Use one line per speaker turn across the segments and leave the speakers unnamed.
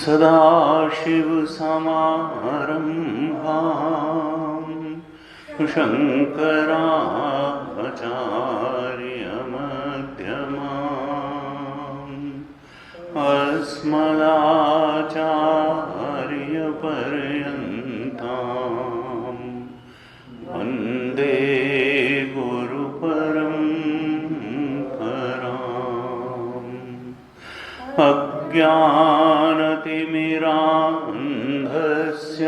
सदाशिवसमारम्भां शङ्कराचार्यमध्यमाम् अस्मदाचार्यपर्यन्तां वन्दे गुरुपरम्पराम्। अज्ञानतिमिरान्धस्य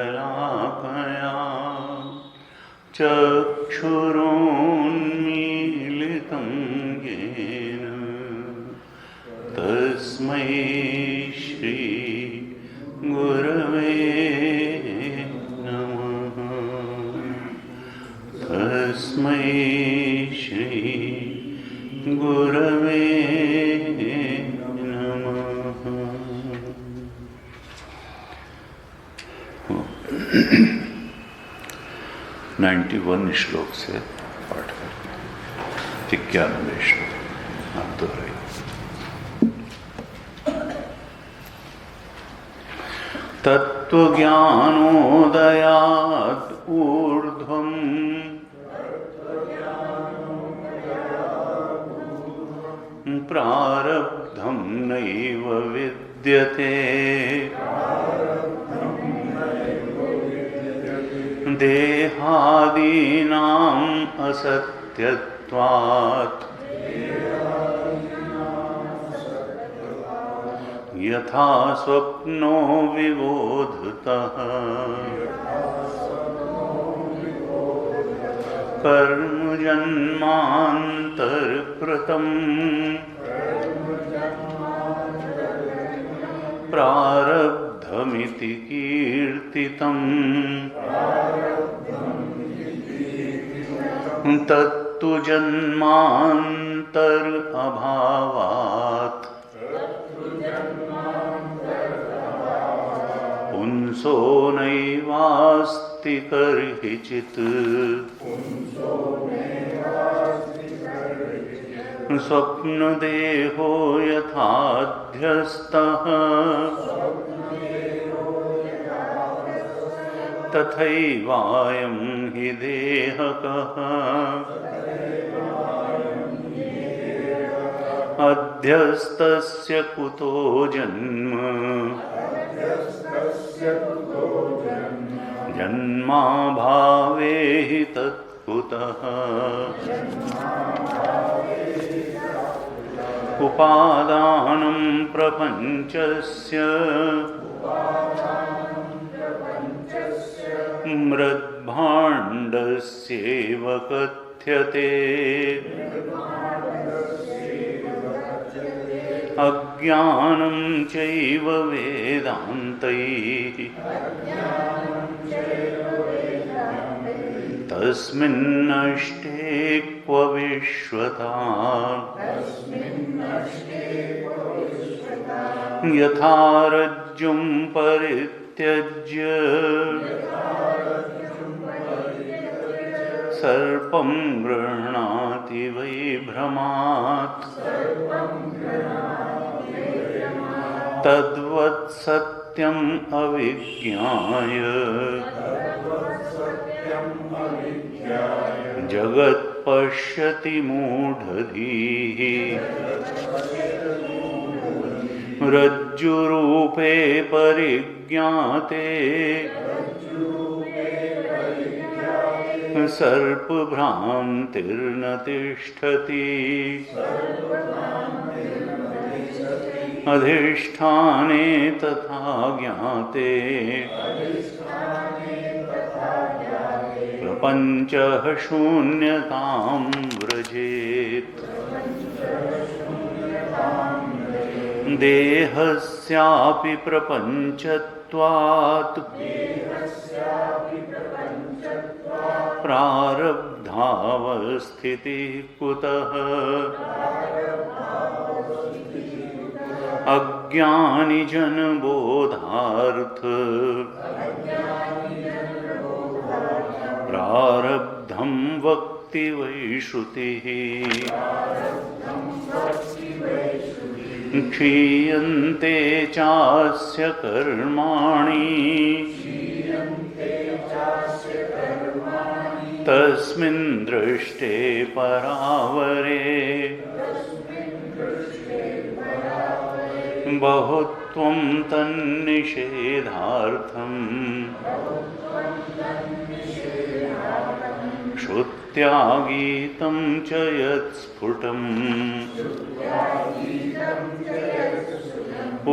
ज्ञानाञ्जनशलाकया चक्षुरुन्मीलितं येन तस्मै श्री गुरवे नमः। तस्मै श्री गुरवे नमः। 91 श्लोक से पाठ करते हैं। 91वें श्लोक आप दोहराइए। तत्त्वज्ञानोदयात् ऊर्ध्वम् प्रारब्धं नैव विद्यते देहादीनाम् असत्यत्वात् यथा स्वप्नो विबोधतः कर्मजन्मान्तरकृतम् प्रारब्धमिति कीर्तितम् तत्तु जन्मान्तर अभावात् पुंसो नैवास्ति कर्हिचित् स्वप्नदेहो यथाध्यस्तः तथैवायं हि देहकः अध्यस्तस्य कुतो जन्म जन्माभावे हि तत्कुतः उपादानं प्रपञ्चस्य मृद्भाण्डस्येव कथ्यते अज्ञानं चैव वेदान्तैः तस्मिन्नष्टे क्व विश्वता यथा रज्जुं परित्यज्य सर्पं गृह्णाति वै भ्रमात् तद्वत् सत्यम् अविज्ञाय जगत् पश्यति मूढधीः रज्जुरूपे परिज्ञाते सर्पभ्रान्तिर्न तिष्ठति अधिष्ठाने तथा ज्ञाते प्रपञ्चः शून्यतां व्रजेत् देहस्यापि प्रपञ्चत्वात् प्रारब्धावस्थितिः कुतः अज्ञानिजनबोधार्थ प्रारब्धं वक्ति वै श्रुतिः क्षीयन्ते चास्य कर्माणि तस्मिन् दृष्टे परावरे बहुत्वं तन्निषेधार्थं श्रुत्या गीतं च यत्स्फुटम्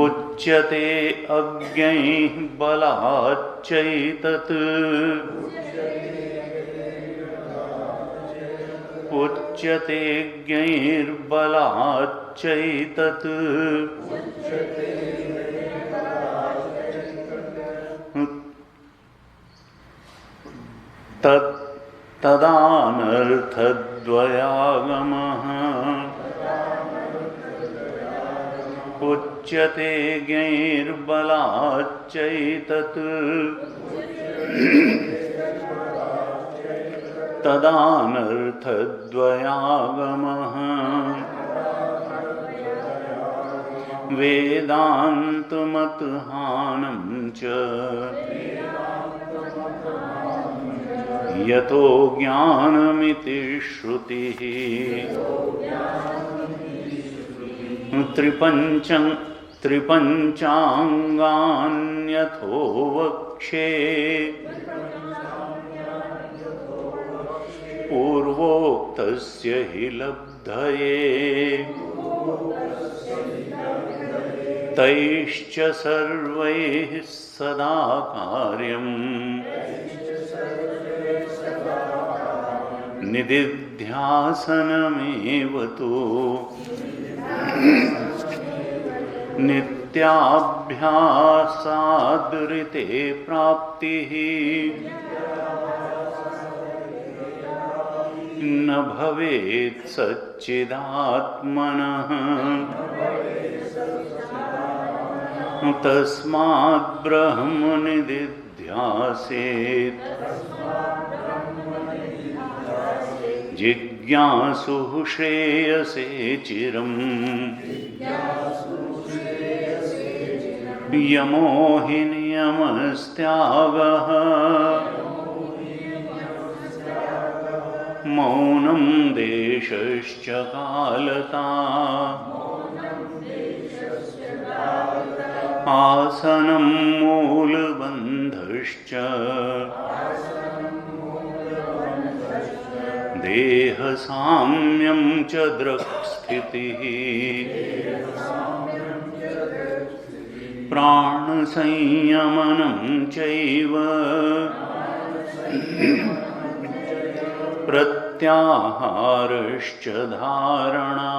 उच्यते अज्ञैः बलाच्चैतत् उच्यते ज्ञैर्बलाच्चैतत् तदानर्थद्वयागमः उच्यते ज्ञैर्बलाच्चैतत् तदानर्थद्वयागमः वेदान्तमतहानं च यतो ज्ञानमिति श्रुतिः त्रिपञ्चाङ्गान्यथो वक्षे पूर्वोक्तस्य हि लब्धये तैश्च सर्वैः सदा कार्यम् निदिध्यासनमेव तु नित्याभ्यासादृते प्राप्तिः न भवेत् सच्चिदात्मनः तस्मात् ब्रह्म निदिध्यासेत् जिज्ञासुः श्रेयसे चिरम् यमो हि नियमस्त्यागः मौनं देशश्च कालता आसनं मूलबन्धश्च देहसाम्यं च दृक्स्थितिः प्राणसंयमनं चैव प्रत्याहारश्च धारणा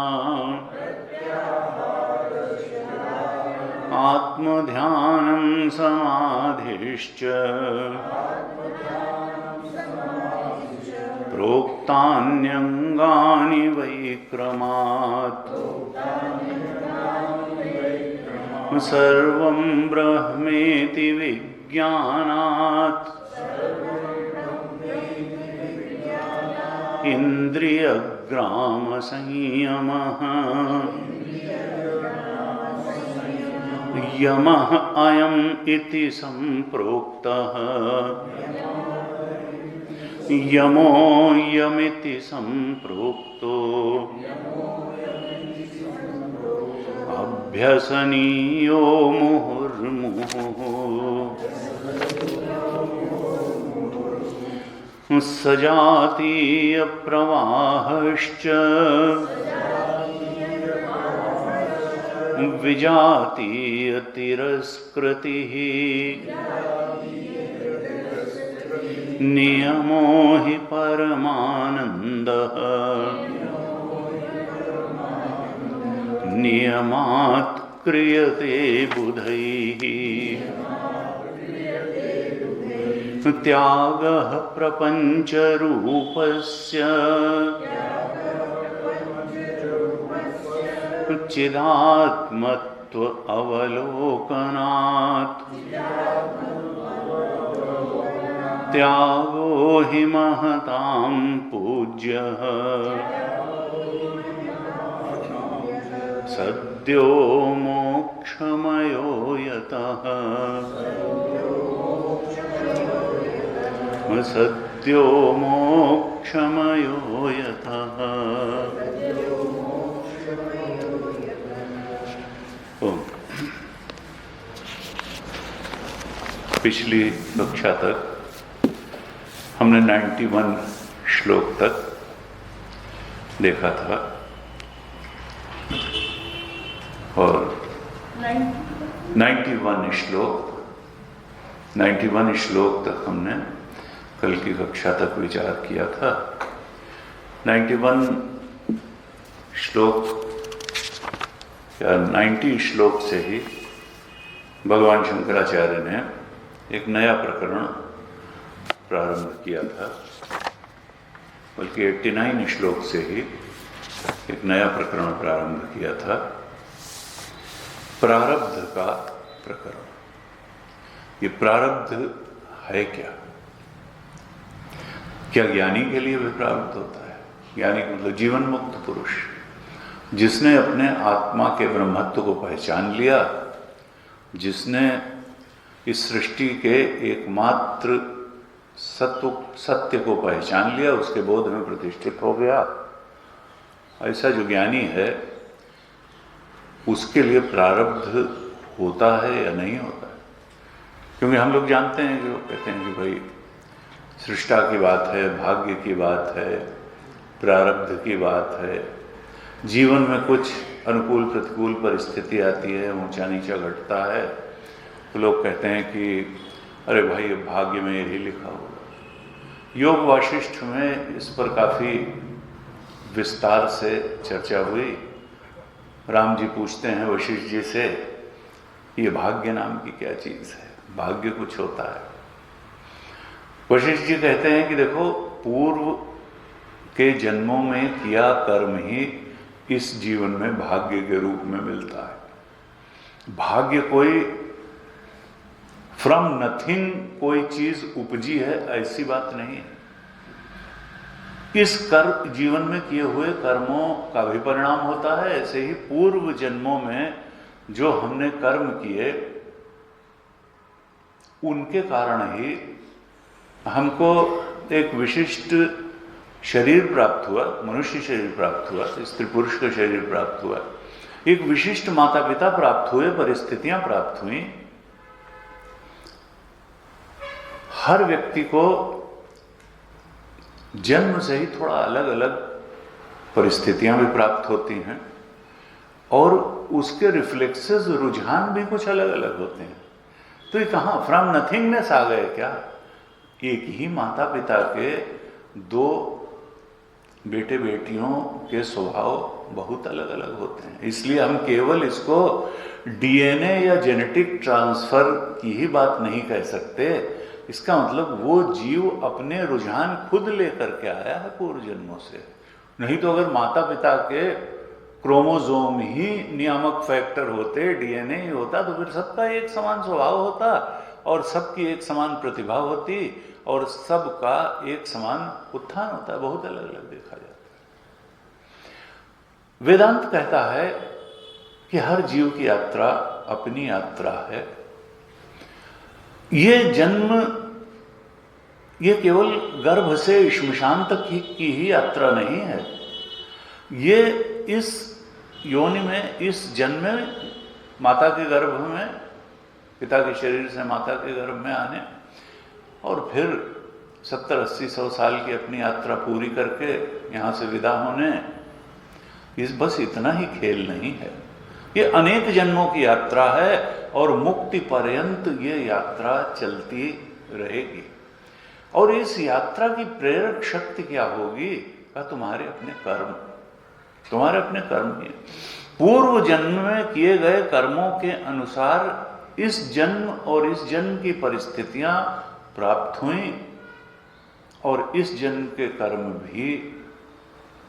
आत्मध्यानं समाधिश्च प्रोक्तान्यङ्गानि वैक्रमात् सर्वं ब्रह्मेति विज्ञानात् इन्द्रियग्रामसंयमः यमः अयम् इति सम्प्रोक्तः यमो यमिति सम्प्रोक्तो अभ्यसनीयो मुहुर्मुहुः सजातीय प्रवाहश्च विजातीय तिरस्कृतिः नियमो हि परमानन्दः नियमात् क्रियते बुधैः त्यागः प्रपञ्चरूपस्य चिदात्मत्व अवलोकनात् त्यागो हि महतां पूज्यः सद्यो मोक्षमयो यतः सद्यो मोक्षमयो यतः। पिछली कक्षा तक हमने 91 श्लोक तक देखा था और 91 श्लोक तक हमने कल की कक्षा तक विचार किया था। 91 श्लोक या 90 श्लोक से ही भगवान शंकराचार्य ने एक नया प्रकरण प्रारंभ किया था, बल्कि 89 श्लोक से ही एक नया प्रकरण प्रारंभ किया था, प्रारब्ध का प्रकरण। ये प्रारब्ध है क्या? क्या ज्ञानी के लिए भी प्रारब्ध होता है? ज्ञानी मतलब जीवन मुक्त पुरुष, जिसने अपने आत्मा के ब्रह्मत्व को पहचान लिया, जिसने इस सृष्टि के एकमात्र सत्य को पहचान लिया, उसके बोध में प्रतिष्ठित हो गया, ऐसा जो ज्ञानी है उसके लिए प्रारब्ध होता है या नहीं होता है? क्योंकि हम लोग जानते हैं कि वो कहते हैं कि भाई सृष्टा की बात है, भाग्य की बात है, प्रारब्ध की बात है, जीवन में कुछ अनुकूल प्रतिकूल परिस्थिति आती है, ऊंचा नीचा घटता है, तो लोग कहते हैं कि अरे भाई ये भाग्य में यही लिखा होगा। योग वाशिष्ठ में इस पर काफ़ी विस्तार से चर्चा हुई। राम जी पूछते हैं वशिष्ठ जी से, ये भाग्य नाम की क्या चीज़ है? भाग्य कुछ होता है? वशिष्ठ जी कहते हैं कि देखो, पूर्व के जन्मों में किया कर्म ही इस जीवन में भाग्य के रूप में मिलता है। भाग्य कोई फ्रॉम नथिंग कोई चीज उपजी है, ऐसी बात नहीं है। इस कर्म जीवन में किए हुए कर्मों का भी परिणाम होता है। ऐसे ही पूर्व जन्मों में जो हमने कर्म किए उनके कारण ही हमको एक विशिष्ट शरीर प्राप्त हुआ, मनुष्य शरीर प्राप्त हुआ, स्त्री पुरुष का शरीर प्राप्त हुआ, एक विशिष्ट माता पिता प्राप्त हुए, परिस्थितियां प्राप्त हुई। हर व्यक्ति को जन्म से ही थोड़ा अलग अलग परिस्थितियां भी प्राप्त होती हैं और उसके रिफ्लेक्सेस, रुझान भी कुछ अलग अलग होते हैं। तो ये कहाँ फ्रॉम नथिंगनेस आ गए क्या? एक ही माता पिता के दो बेटे बेटियों के स्वभाव बहुत अलग अलग होते हैं। इसलिए हम केवल इसको डीएनए या जेनेटिक ट्रांसफर की ही बात नहीं कह सकते। इसका मतलब वो जीव अपने रुझान खुद लेकर के आया है पूर्व जन्मों से। नहीं तो अगर माता पिता के क्रोमोसोम ही नियामक फैक्टर होते, डीएनए ही होता, तो फिर सबका एक समान स्वभाव होता और सबकी एक समान प्रतिभा होती और सबका एक समान उत्थान होता है। बहुत अलग अलग देखा जाता है। वेदांत कहता है कि हर जीव की यात्रा अपनी यात्रा है। ये जन्म, ये केवल गर्भ से श्मशान तक की ही यात्रा नहीं है। ये इस योनि में, इस जन्म में, माता के गर्भ में, पिता के शरीर से माता के गर्भ में आने और फिर 70, 80, 100 साल की अपनी यात्रा पूरी करके यहाँ से विदा होने, इस बस इतना ही खेल नहीं है। ये अनेक जन्मों की यात्रा है और मुक्ति पर्यंत ये यात्रा चलती रहेगी। और इस यात्रा की प्रेरक शक्ति क्या होगी? का तुम्हारे अपने कर्म, तुम्हारे अपने कर्म ही। पूर्व जन्म में किए गए कर्मों के अनुसार इस जन्म और इस जन्म की परिस्थितियां प्राप्त हुई और इस जन्म के कर्म भी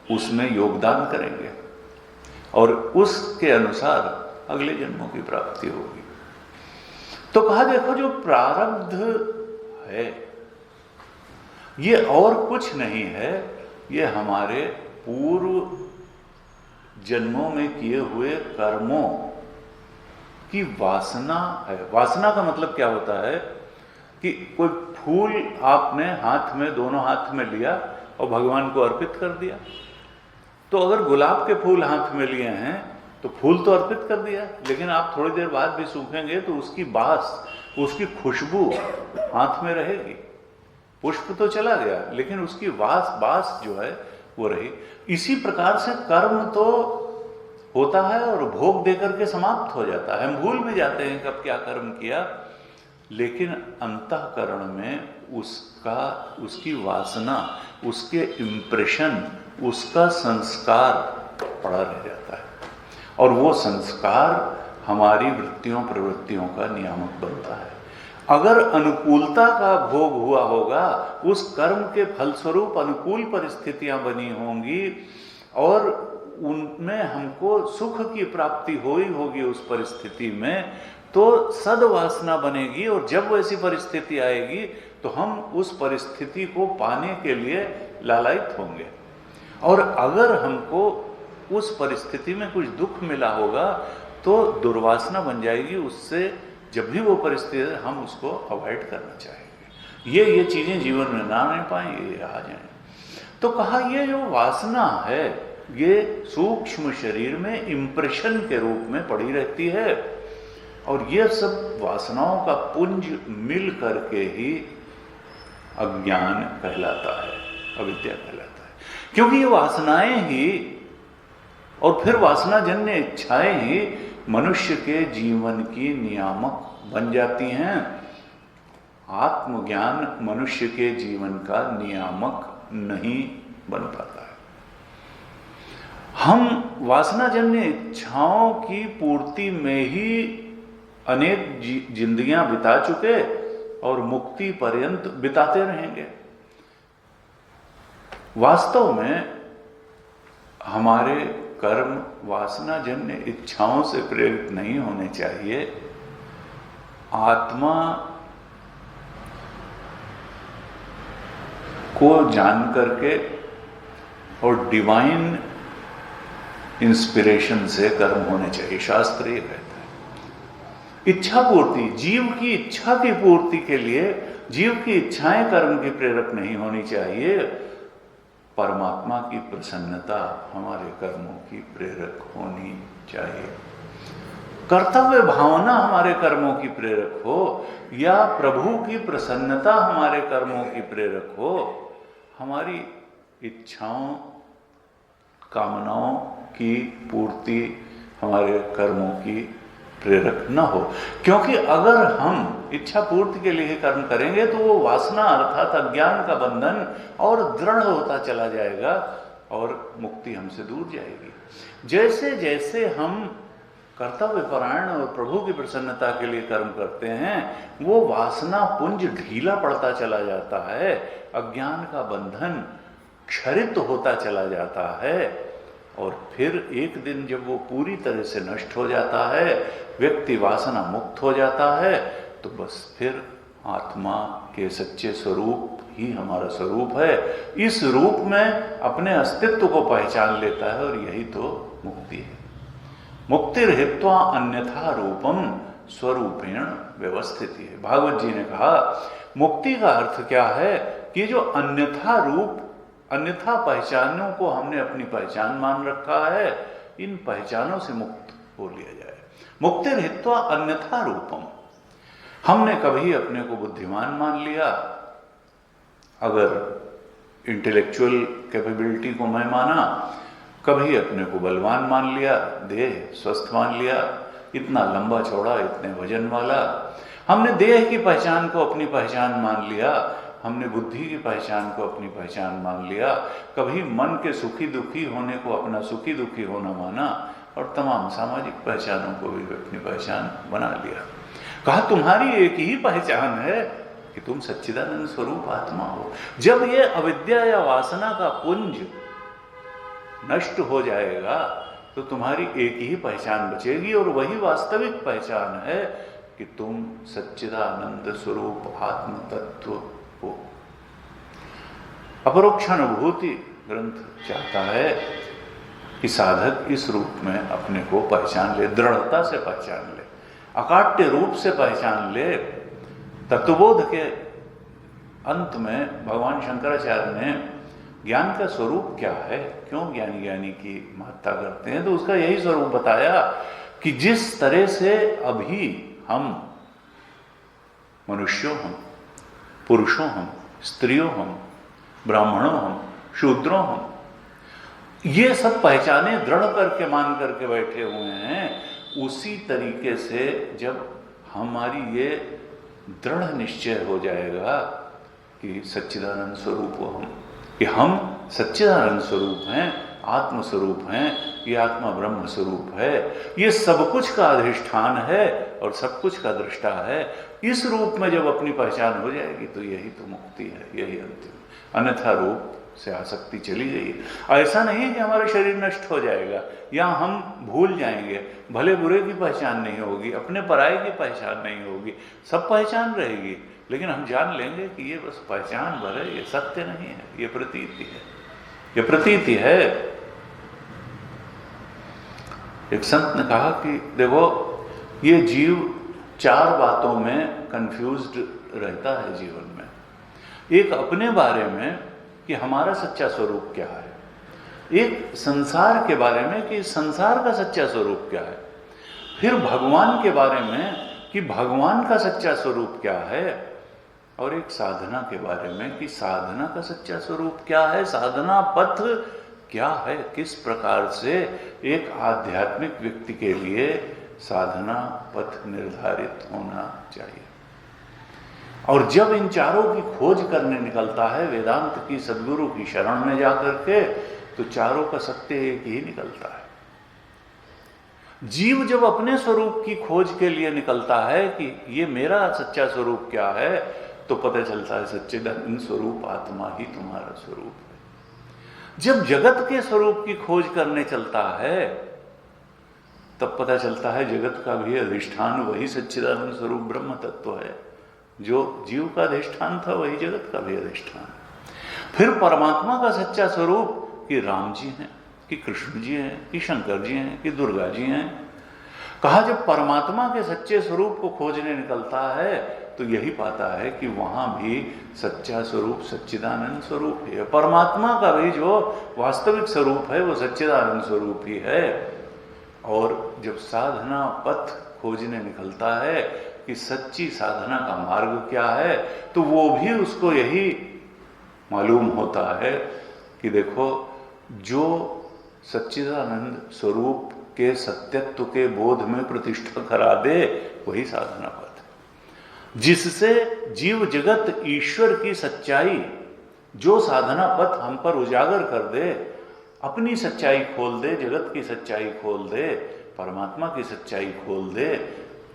उसमें योगदान करेंगे और उसके अनुसार अगले जन्मों की प्राप्ति होगी। तो कहा देखो, जो प्रारब्ध है ये और कुछ नहीं है, ये हमारे पूर्व जन्मों में किए हुए कर्मों की वासना है। वासना का मतलब क्या होता है कि कोई फूल आपने हाथ में, दोनों हाथ में लिया और भगवान को अर्पित कर दिया। तो अगर गुलाब के फूल हाथ में लिए हैं तो फूल तो अर्पित कर दिया, लेकिन आप थोड़ी देर बाद भी सूखेंगे तो उसकी बास, उसकी खुशबू हाथ में रहेगी। पुष्प तो चला गया लेकिन उसकी बास जो है वो रही। इसी प्रकार से कर्म तो होता है और भोग देकर के समाप्त हो जाता है। हम भूल भी जाते हैं कब क्या कर्म किया, लेकिन अंतःकरण में उसकी वासना, उसके इम्प्रेशन, उसका संस्कार पड़ा रह जाता है और वो संस्कार हमारी वृत्तियों प्रवृत्तियों का नियामक बनता है। अगर अनुकूलता का भोग हुआ होगा, उस कर्म के फलस्वरूप अनुकूल परिस्थितियां बनी होंगी और उनमें हमको सुख की प्राप्ति हुई होगी उस परिस्थिति में, तो सद्वासना बनेगी और जब वैसी परिस्थिति आएगी तो हम उस परिस्थिति को पाने के लिए लालायित होंगे। और अगर हमको उस परिस्थिति में कुछ दुख मिला होगा तो दुर्वासना बन जाएगी। उससे जब भी वो परिस्थिति हम उसको अवॉइड करना चाहेंगे। ये चीजें जीवन में ना रह पाए, ये आ जाए। तो कहा ये जो वासना है ये सूक्ष्म शरीर में इंप्रेशन के रूप में पड़ी रहती है और ये सब वासनाओं का पुंज मिल करके ही अज्ञान कहलाता है, अविद्या कहलाता है। क्योंकि ये वासनाएं ही और फिर वासनाजन्य इच्छाएं ही मनुष्य के जीवन की नियामक बन जाती हैं। आत्मज्ञान मनुष्य के जीवन का नियामक नहीं बन पाता है। हम वासनाजन्य इच्छाओं की पूर्ति में ही अनेक जिंदगियां बिता चुके और मुक्ति पर्यंत बिताते रहेंगे। वास्तव में हमारे कर्म वासनाजन्य इच्छाओं से प्रेरित नहीं होने चाहिए। आत्मा को जान करके और डिवाइन इंस्पिरेशन से कर्म होने चाहिए। शास्त्र ये कहता है इच्छा पूर्ति, जीव की इच्छा की पूर्ति के लिए जीव की इच्छाएं कर्म की प्रेरक नहीं होनी चाहिए, परमात्मा की प्रसन्नता हमारे कर्मों की प्रेरक होनी चाहिए। कर्तव्य भावना हमारे कर्मों की प्रेरक हो या प्रभु की प्रसन्नता हमारे कर्मों की प्रेरक हो, हमारी इच्छाओं कामनाओं की पूर्ति हमारे कर्मों की प्रेरक न हो। क्योंकि अगर हम इच्छा पूर्ति के लिए कर्म करेंगे तो वो वासना अर्थात अज्ञान का बंधन और दृढ़ होता चला जाएगा और मुक्ति हमसे दूर जाएगी। जैसे जैसे हम कर्तव्य परायण और प्रभु की प्रसन्नता के लिए कर्म करते हैं, वो वासना पुंज ढीला पड़ता चला जाता है, अज्ञान का बंधन क्षरित होता चला जाता है, और फिर एक दिन जब वो पूरी तरह से नष्ट हो जाता है, व्यक्ति वासना मुक्त हो जाता है, तो बस फिर आत्मा के सच्चे स्वरूप ही हमारा स्वरूप है। इस रूप में अपने अस्तित्व को पहचान लेता है और यही तो मुक्ति है। मुक्तिर्हित्वा अन्यथा रूपम स्वरूपेण व्यवस्थित है। भागवत जी ने कहा मुक्ति का अर्थ क्या है कि जो अन्यथा रूप, अन्यथा पहचानों को हमने अपनी पहचान मान रखा है, इन पहचानों से मुक्त हो लिया जाए। मुक्तिर्हित्वा अन्यथा रूपम, हमने कभी अपने को बुद्धिमान मान लिया, अगर इंटेलेक्चुअल कैपेबिलिटी को मैं माना, कभी अपने को बलवान मान लिया, देह स्वस्थ मान लिया, इतना लंबा चौड़ा, इतने वजन वाला। हमने देह की पहचान को अपनी पहचान मान लिया, हमने बुद्धि की पहचान को अपनी पहचान मान लिया, कभी मन के सुखी दुखी होने को अपना सुखी दुखी होना माना, और तमाम सामाजिक पहचानों को भी अपनी पहचान बना लिया। कहा तुम्हारी एक ही पहचान है कि तुम सच्चिदानंद स्वरूप आत्मा हो। जब ये अविद्या या वासना का पुंज नष्ट हो जाएगा तो तुम्हारी एक ही पहचान बचेगी, और वही वास्तविक पहचान है कि तुम सच्चिदानंद स्वरूप आत्म तत्व हो। अपरोक्षानुभूति ग्रंथ चाहता है कि साधक इस रूप में अपने को पहचान ले, दृढ़ता से पहचान ले, अकाट्य रूप से पहचान ले। तत्वबोध के अंत में भगवान शंकराचार्य ने ज्ञान का स्वरूप क्या है, क्यों ज्ञानी ज्ञानी की महत्ता करते हैं, तो उसका यही स्वरूप बताया कि जिस तरह से अभी हम मनुष्यों हम, पुरुषों हम, स्त्रियों हम, ब्राह्मणों हम, शूद्रों हम, ये सब पहचाने दृढ़ करके मान करके बैठे हुए हैं, उसी तरीके से जब हमारी ये दृढ़ निश्चय हो जाएगा कि सच्चिदानंद स्वरूप हो हम, कि हम सच्चिदानंद स्वरूप हैं, आत्म स्वरूप हैं, ये आत्मा ब्रह्म स्वरूप है, ये सब कुछ का अधिष्ठान है और सब कुछ का दृष्टा है, इस रूप में जब अपनी पहचान हो जाएगी तो यही तो मुक्ति है, यही अंतिम। अन्यथा रूप से आसक्ति चली गई। ऐसा नहीं है कि हमारा शरीर नष्ट हो जाएगा या हम भूल जाएंगे, भले बुरे की पहचान नहीं होगी, अपने पराये की पहचान नहीं होगी, सब पहचान रहेगी, लेकिन हम जान लेंगे कि ये बस पहचान भर है, ये सत्य नहीं है, ये प्रतीति है, ये प्रतीति है। एक संत ने कहा कि देखो ये जीव चार बातों में कंफ्यूज्ड रहता है जीवन में। एक अपने बारे में कि हमारा सच्चा स्वरूप क्या है, एक संसार के बारे में कि संसार का सच्चा स्वरूप क्या है, फिर भगवान के बारे में कि भगवान का सच्चा स्वरूप क्या है, और एक साधना के बारे में कि साधना का सच्चा स्वरूप क्या है, साधना पथ क्या है, किस प्रकार से एक आध्यात्मिक व्यक्ति के लिए साधना पथ निर्धारित होना चाहिए। और जब इन चारों की खोज करने निकलता है वेदांत की, सद्गुरु की शरण में जाकर के, तो चारों का सत्य एक ही निकलता है। जीव जब अपने स्वरूप की खोज के लिए निकलता है कि ये मेरा सच्चा स्वरूप क्या है, तो पता चलता है सच्चिदानंद स्वरूप आत्मा ही तुम्हारा स्वरूप है। जब जगत के स्वरूप की खोज करने चलता है तब पता चलता है जगत का भी अधिष्ठान वही सच्चिदानंद स्वरूप ब्रह्म तत्व है, जो जीव का अधिष्ठान था वही जगत का भी अधिष्ठान। फिर परमात्मा का सच्चा स्वरूप कि राम जी हैं, कि कृष्ण जी हैं, कि शंकर जी हैं, कि दुर्गा जी हैं, कहा जब परमात्मा के सच्चे स्वरूप को खोजने निकलता है तो यही पाता है कि वहां भी सच्चा स्वरूप सच्चिदानंद स्वरूप ही है। परमात्मा का भी जो वास्तविक स्वरूप है वो सच्चिदानंद स्वरूप ही है। और जब साधना पथ खोजने निकलता है कि सच्ची साधना का मार्ग क्या है, तो वो भी उसको यही मालूम होता है कि देखो, जो सच्चिदानंद स्वरूप के सत्यत्व के बोध में प्रतिष्ठा करा दे वही साधना पथ है। जिससे जीव जगत ईश्वर की सच्चाई, जो साधना पथ हम पर उजागर कर दे, अपनी सच्चाई खोल दे, जगत की सच्चाई खोल दे, परमात्मा की सच्चाई खोल दे,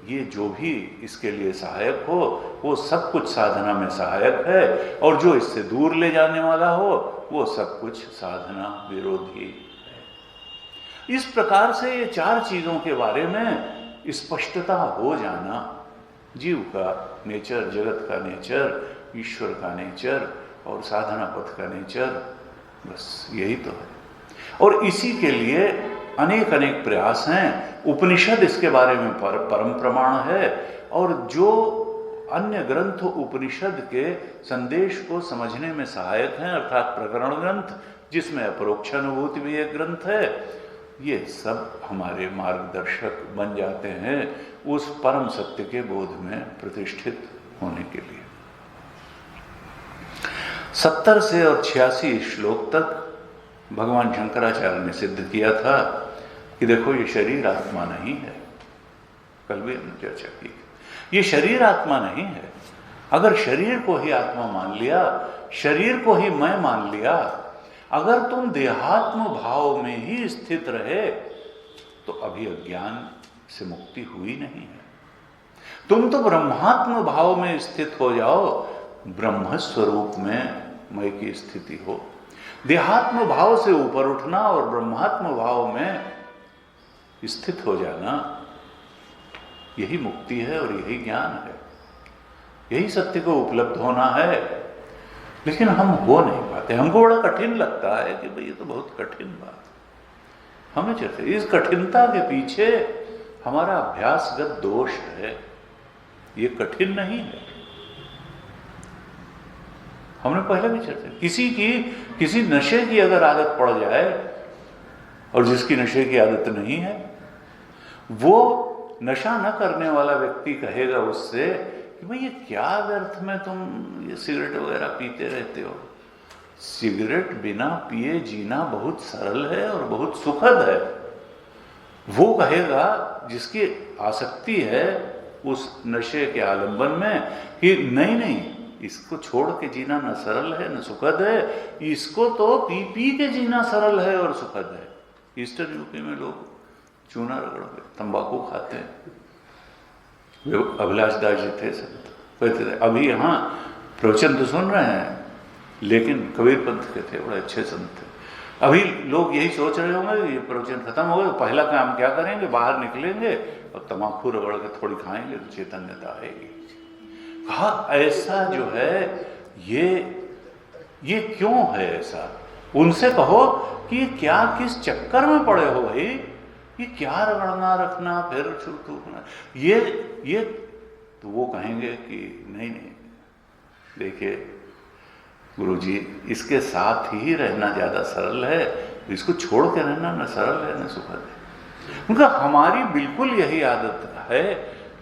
ये जो भी इसके लिए सहायक हो वो सब कुछ साधना में सहायक है, और जो इससे दूर ले जाने वाला हो वो सब कुछ साधना विरोधी है। इस प्रकार से ये चार चीजों के बारे में स्पष्टता हो जाना, जीव का नेचर, जगत का नेचर, ईश्वर का नेचर और साधना पथ का नेचर, बस यही तो है। और इसी के लिए अनेक अनेक प्रयास हैं। उपनिषद इसके बारे में परम प्रमाण है, और जो अन्य ग्रंथ उपनिषद के संदेश को समझने में सहायक हैं, अर्थात प्रकरण ग्रंथ, जिसमें अपरोक्ष अनुभूति भी एक ग्रंथ है, ये सब हमारे मार्गदर्शक बन जाते हैं उस परम सत्य के बोध में प्रतिष्ठित होने के लिए। 70 से और 86 श्लोक तक भगवान शंकराचार्य ने सिद्ध किया था कि देखो, ये शरीर आत्मा नहीं है। कल भी हमने चर्चा की, ये शरीर आत्मा नहीं है। अगर शरीर को ही आत्मा मान लिया, शरीर को ही मैं मान लिया, अगर तुम देहात्म भाव में ही स्थित रहे तो अभी अज्ञान से मुक्ति हुई नहीं है। तुम तो ब्रह्मात्म भाव में स्थित हो जाओ, ब्रह्म स्वरूप में मैं की स्थिति हो। देहात्म भाव से ऊपर उठना और ब्रह्मात्म भाव में स्थित हो जाना, यही मुक्ति है और यही ज्ञान है, यही सत्य को उपलब्ध होना है। लेकिन हम हो नहीं पाते, हमको बड़ा कठिन लगता है कि भाई ये तो बहुत कठिन बात हमें चलते। इस कठिनता के पीछे हमारा अभ्यासगत दोष है, ये कठिन नहीं है। हमने पहले भी चर्चा, किसी नशे की अगर आदत पड़ जाए, और जिसकी नशे की आदत नहीं है, वो नशा न करने वाला व्यक्ति कहेगा उससे कि भाई ये क्या व्यर्थ में तुम ये सिगरेट वगैरह पीते रहते हो। सिगरेट बिना पिए जीना बहुत सरल है और बहुत सुखद है। वो कहेगा जिसकी आसक्ति है उस नशे के आलंबन में कि नहीं, इसको छोड़ के जीना न सरल है न सुखद है, इसको तो पी पी के जीना सरल है और सुखद है। ईस्टर्न यूपी में लोग चूना रगड़ के तंबाकू खाते हैं। अभिलाष दास जी थे, सब कहते थे। अभी यहाँ प्रवचन तो सुन रहे हैं, लेकिन कबीर पंथ के थे, बड़े अच्छे संत थे। अभी लोग यही सोच रहे होंगे ये प्रवचन खत्म हो गया तो पहला काम क्या करेंगे, बाहर निकलेंगे और तम्बाकू रगड़ के थोड़ी खाएंगे तो चैतन्यता आएगी। कहा ऐसा जो है ये क्यों है ऐसा? उनसे कहो कि क्या किस चक्कर में पड़े हो भाई, ये क्या रगड़ना रखना फिर थूकना, ये तो वो कहेंगे कि नहीं, देखिए गुरुजी, इसके साथ ही रहना ज़्यादा सरल है, इसको छोड़ के रहना न सरल है न सुखद है। उनका हमारी बिल्कुल यही आदत है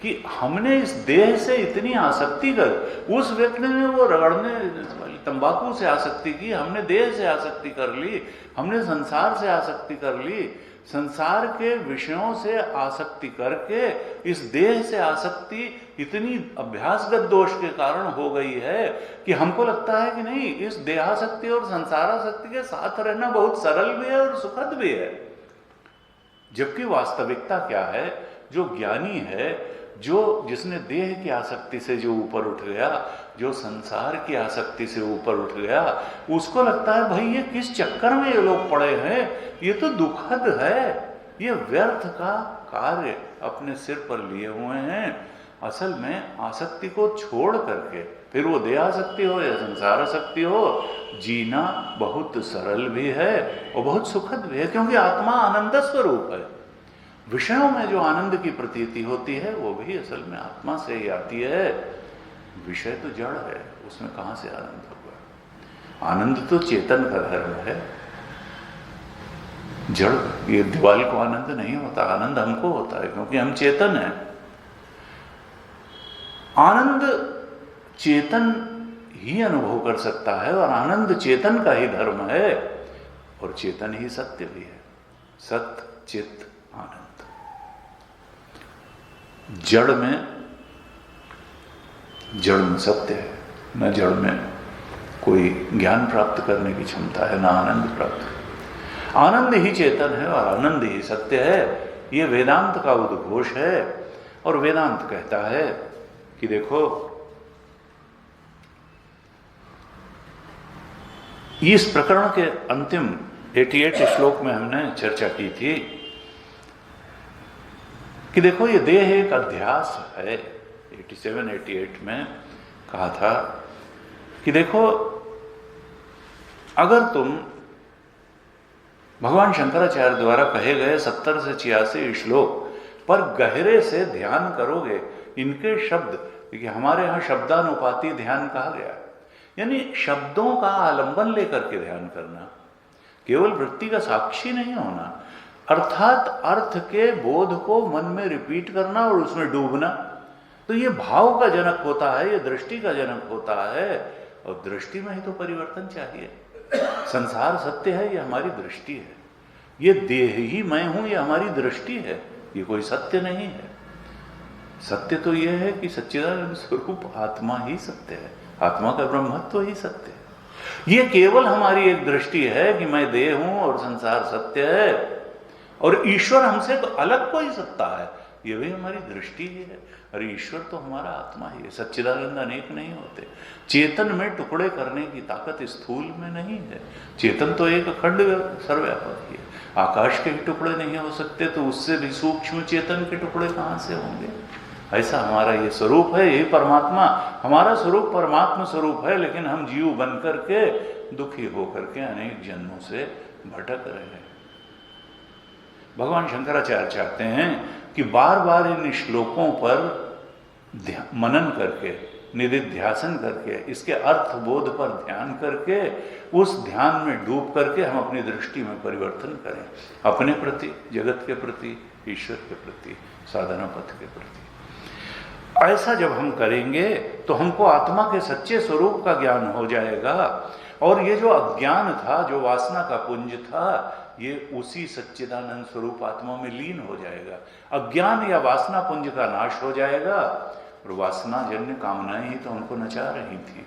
कि हमने इस देह से इतनी आसक्ति कर, उस व्यक्ति ने वो रगड़ने वाली तंबाकू से आसक्ति की, हमने देह से आसक्ति कर ली, हमने संसार से आसक्ति कर ली, संसार के विषयों से आसक्ति करके इस देह से आसक्ति इतनी अभ्यासगत दोष के कारण हो गई है कि हमको लगता है कि नहीं, इस देहासक्ति और संसारासक्ति के साथ रहना बहुत सरल भी है और सुखद भी है। जबकि वास्तविकता क्या है, जो ज्ञानी है, जिसने देह की आसक्ति से जो ऊपर उठ गया, जो संसार की आसक्ति से ऊपर उठ गया, उसको लगता है भाई ये किस चक्कर में ये लोग पड़े हैं, ये तो दुखद है, ये व्यर्थ का कार्य अपने सिर पर लिए हुए हैं। असल में आसक्ति को छोड़ करके, फिर वो देहासक्ति हो या संसार आसक्ति हो, जीना बहुत सरल भी है और बहुत सुखद भी है, क्योंकि आत्मा आनंद स्वरूप है। विषयों में जो आनंद की प्रतीति होती है वो भी असल में आत्मा से ही आती है। विषय तो जड़ है, उसमें कहां से आनंद होगा? आनंद तो चेतन का धर्म है। जड़, ये दीवाल को आनंद नहीं होता, आनंद हमको होता है क्योंकि हम चेतन हैं। आनंद चेतन ही अनुभव कर सकता है और आनंद चेतन का ही धर्म है और चेतन ही सत्य भी है। सत्य चित्त आनंद। जड़ में सत्य है, न जड़ में कोई ज्ञान प्राप्त करने की क्षमता है, न आनंद प्राप्त। आनंद ही चेतन है और आनंद ही सत्य है। ये वेदांत का उद्घोष है और वेदांत कहता है कि देखो, इस प्रकरण के अंतिम 88 श्लोक में हमने चर्चा की थी कि देखो ये देह एक अध्यास है। 87-88 में कहा था कि देखो, अगर तुम भगवान शंकराचार्य द्वारा कहे गए 70 से 86 श्लोक पर गहरे से ध्यान करोगे, इनके शब्द, देखिए हमारे यहां शब्दानुपाती ध्यान कहा गया, यानी शब्दों का आलंबन लेकर के ध्यान करना, केवल वृत्ति का साक्षी नहीं होना, अर्थात अर्थ के बोध को मन में रिपीट करना और उसमें डूबना। तो ये भाव का जनक होता है, ये दृष्टि का जनक होता है और दृष्टि में ही तो परिवर्तन चाहिए। संसार सत्य है, ये हमारी दृष्टि है। ये देह ही मैं हूं, ये हमारी दृष्टि है, ये कोई सत्य नहीं है। सत्य तो ये है कि सच्चिदानंद स्वरूप आत्मा ही सत्य है, आत्मा का ब्रह्मत्व ही सत्य है। ये केवल हमारी एक दृष्टि है कि मैं देह हूं और संसार सत्य है और ईश्वर हमसे तो अलग कोई सत्ता है, ये भी हमारी दृष्टि ही है। अरे ईश्वर तो हमारा आत्मा ही है। सच्चिदानंद अनेक नहीं होते। चेतन में टुकड़े करने की ताकत स्थूल में नहीं है। चेतन तो एक अखंड सर्वव्यापक ही है। आकाश के ही टुकड़े नहीं हो सकते तो उससे भी सूक्ष्म चेतन के टुकड़े कहां से होंगे? ऐसा हमारा ये स्वरूप है, यही परमात्मा। हमारा स्वरूप परमात्मा स्वरूप है, लेकिन हम जीव बन करके दुखी होकर के अनेक जन्मों से भटक रहे हैं। भगवान शंकराचार्य चाहते हैं कि बार बार इन श्लोकों पर मनन करके, निधिध्यासन करके, इसके अर्थ बोध पर ध्यान करके, उस ध्यान में डूब करके हम अपनी दृष्टि में परिवर्तन करें, अपने प्रति, जगत के प्रति, ईश्वर के प्रति, साधना पथ के प्रति। ऐसा जब हम करेंगे तो हमको आत्मा के सच्चे स्वरूप का ज्ञान हो जाएगा और ये जो अज्ञान था, जो वासना का पुंज था, ये उसी सच्चिदानंद स्वरूप आत्मा में लीन हो जाएगा। अज्ञान या वासना पुंज का नाश हो जाएगा और वासना जन्य कामनाएं ही तो हमको नचा रही थी,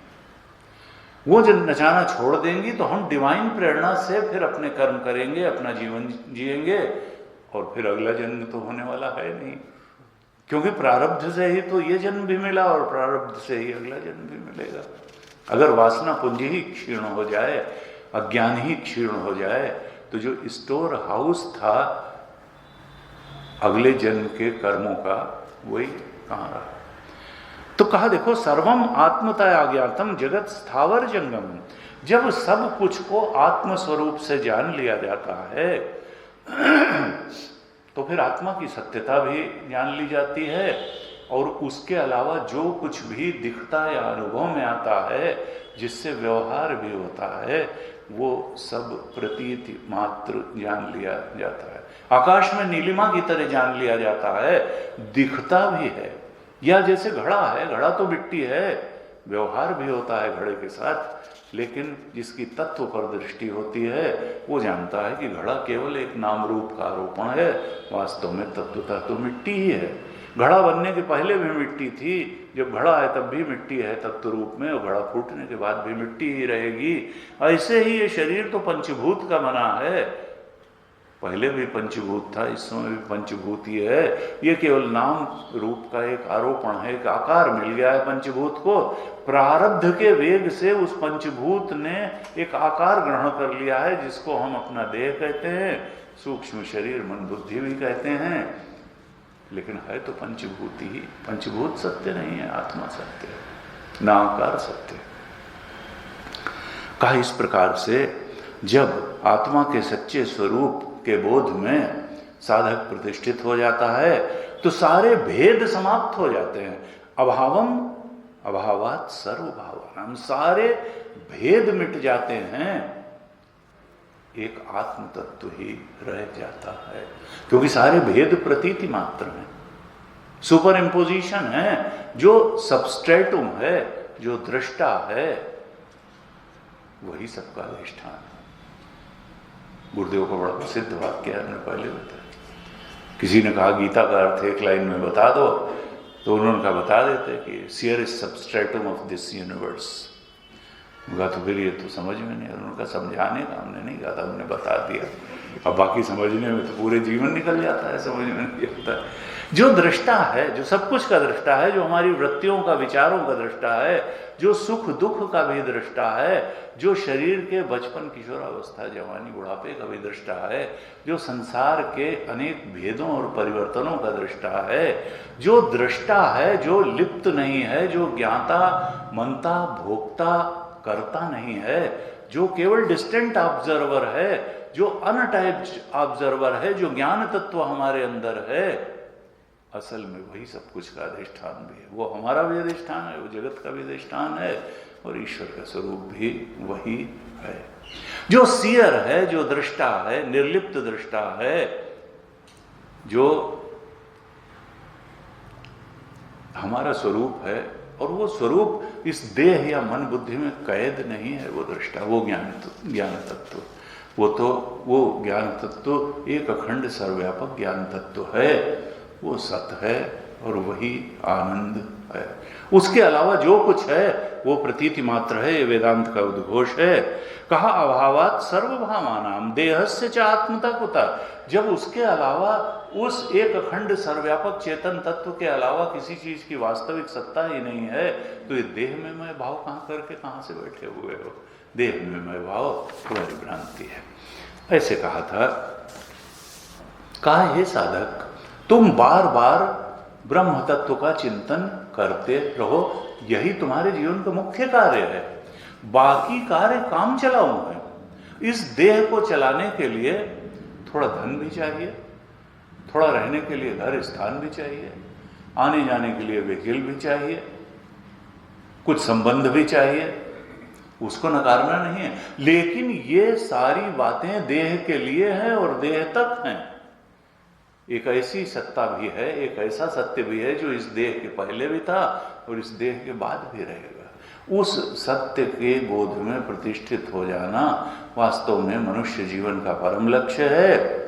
वो जब नचाना छोड़ देंगी तो हम डिवाइन प्रेरणा से फिर अपने कर्म करेंगे, अपना जीवन जिएंगे और फिर अगला जन्म तो होने वाला है नहीं, क्योंकि प्रारब्ध से ही तो ये जन्म भी मिला और प्रारब्ध से ही अगला जन्म भी मिलेगा। अगर वासना पुंज ही क्षीण हो जाए, अज्ञान ही क्षीण हो जाए, तो जो स्टोर हाउस था अगले जन्म के कर्मों का, वही कहां रहा? तो कहा देखो, सर्वम आत्मतया ज्ञातम जगत स्थावर जंगम। जब सब कुछ को आत्म स्वरूप से जान लिया जाता है तो फिर आत्मा की सत्यता भी जान ली जाती है और उसके अलावा जो कुछ भी दिखता या अनुभव में आता है, जिससे व्यवहार भी होता है, वो सब प्रतीति मात्र जान लिया जाता है। आकाश में नीलिमा की तरह जान लिया जाता है, दिखता भी है। या जैसे घड़ा है, घड़ा तो मिट्टी है, व्यवहार भी होता है घड़े के साथ, लेकिन जिसकी तत्व पर दृष्टि होती है वो जानता है कि घड़ा केवल एक नाम रूप का आरोपण है, वास्तव में तत्वतः तो मिट्टी ही है। घड़ा बनने के पहले भी मिट्टी थी, जब घड़ा है तब भी मिट्टी है तत्व रूप में, और घड़ा फूटने के बाद भी मिट्टी ही रहेगी। ऐसे ही ये शरीर तो पंचभूत का बना है, पहले भी पंचभूत था, इस समय भी पंचभूत ही है। ये केवल नाम रूप का एक आरोपण है, एक आकार मिल गया है पंचभूत को। प्रारब्ध के वेग से उस पंचभूत ने एक आकार ग्रहण कर लिया है, जिसको हम अपना देह कहते हैं, सूक्ष्म शरीर मन बुद्धि भी कहते हैं, लेकिन है तो पंचभूत ही। पंचभूत सत्य नहीं है, आत्मा सत्य है, ना आकार सत्य है। कहा इस प्रकार से जब आत्मा के सच्चे स्वरूप के बोध में साधक प्रतिष्ठित हो जाता है तो सारे भेद समाप्त हो जाते हैं। अभावम अभावात सर्वभावानाम, सारे भेद मिट जाते हैं, एक आत्म तत्व ही रह जाता है, क्योंकि सारे भेद प्रतीति मात्र हैं, सुपर इम्पोजिशन है। जो सबस्ट्रेटुम है, जो दृष्टा है, वही सबका अधिष्ठान है। गुरुदेव का बड़ा प्रसिद्ध वाक्य है, हमने पहले बताया। किसी ने कहा गीता का अर्थ एक लाइन में बता दो, तो उन्होंने कहा बता देते कि सियर is substratum of this universe. उनका तो फिर ये तो समझ में नहीं, उनका समझाने का हमने नहीं कहा था, हमने बता दिया। अब बाकी समझने में तो पूरे जीवन निकल जाता है, समझ में नहीं आता। जो दृष्टा है, जो सब कुछ का दृष्टा है, जो हमारी वृत्तियों का, विचारों का दृष्टा है, जो सुख दुख का भी दृष्टा है, जो शरीर के बचपन किशोरावस्था जवानी बुढ़ापे का भी दृष्टा है, जो संसार के अनेक भेदों और परिवर्तनों का दृष्टा है, जो दृष्टा है, जो लिप्त नहीं है, जो ज्ञाता मनता भोक्ता करता नहीं है, जो केवल डिस्टेंट ऑब्जर्वर है, जो अनअटैच्ड ऑब्जर्वर है, जो ज्ञान तत्व हमारे अंदर है, असल में वही सब कुछ का अधिष्ठान भी है। वो हमारा भी अधिष्ठान है, वो जगत का भी अधिष्ठान है, और ईश्वर का स्वरूप भी वही है। जो सीयर है, जो दृष्टा है, निर्लिप्त दृष्टा है, जो हमारा स्वरूप है, और वो स्वरूप इस देह या मन बुद्धि में कैद नहीं है, वो दृष्टा, वो ज्ञान तत्व, वो ज्ञान तत्व एक अखंड सर्वव्यापक ज्ञान तत्व है, वो सत है, और वही आनंद है। उसके अलावा जो कुछ है वो प्रतीति मात्र है, ये वेदांत का उद्घोष है। कहा अभावात सर्वभावानाम देहस्य च आत्मता कुता, जब उसके अलावा, उस एक अखंड सर्वव्यापक चेतन तत्व के अलावा किसी चीज की वास्तविक सत्ता ही नहीं है, तो ये देह में मैं भाव कहां करके कहां से बैठे हुए हो? देह में मैं भाव तुम्हारी भ्रांति है। ऐसे कहा था। कहा हे साधक, तुम बार बार ब्रह्म तत्व का चिंतन करते रहो, यही तुम्हारे जीवन का मुख्य कार्य है। बाकी कार्य काम चलाऊ है। इस देह को चलाने के लिए थोड़ा धन भी चाहिए, थोड़ा रहने के लिए घर स्थान भी चाहिए, आने जाने के लिए व्हीकल भी चाहिए, कुछ संबंध भी चाहिए, उसको नकारना नहीं है। लेकिन ये सारी बातें देह के लिए हैं और देह तक हैं। एक ऐसी सत्ता भी है, एक ऐसा सत्य भी है जो इस देह के पहले भी था और इस देह के बाद भी रहेगा। उस सत्य के बोध में प्रतिष्ठित हो जाना वास्तव में मनुष्य जीवन का परम लक्ष्य है,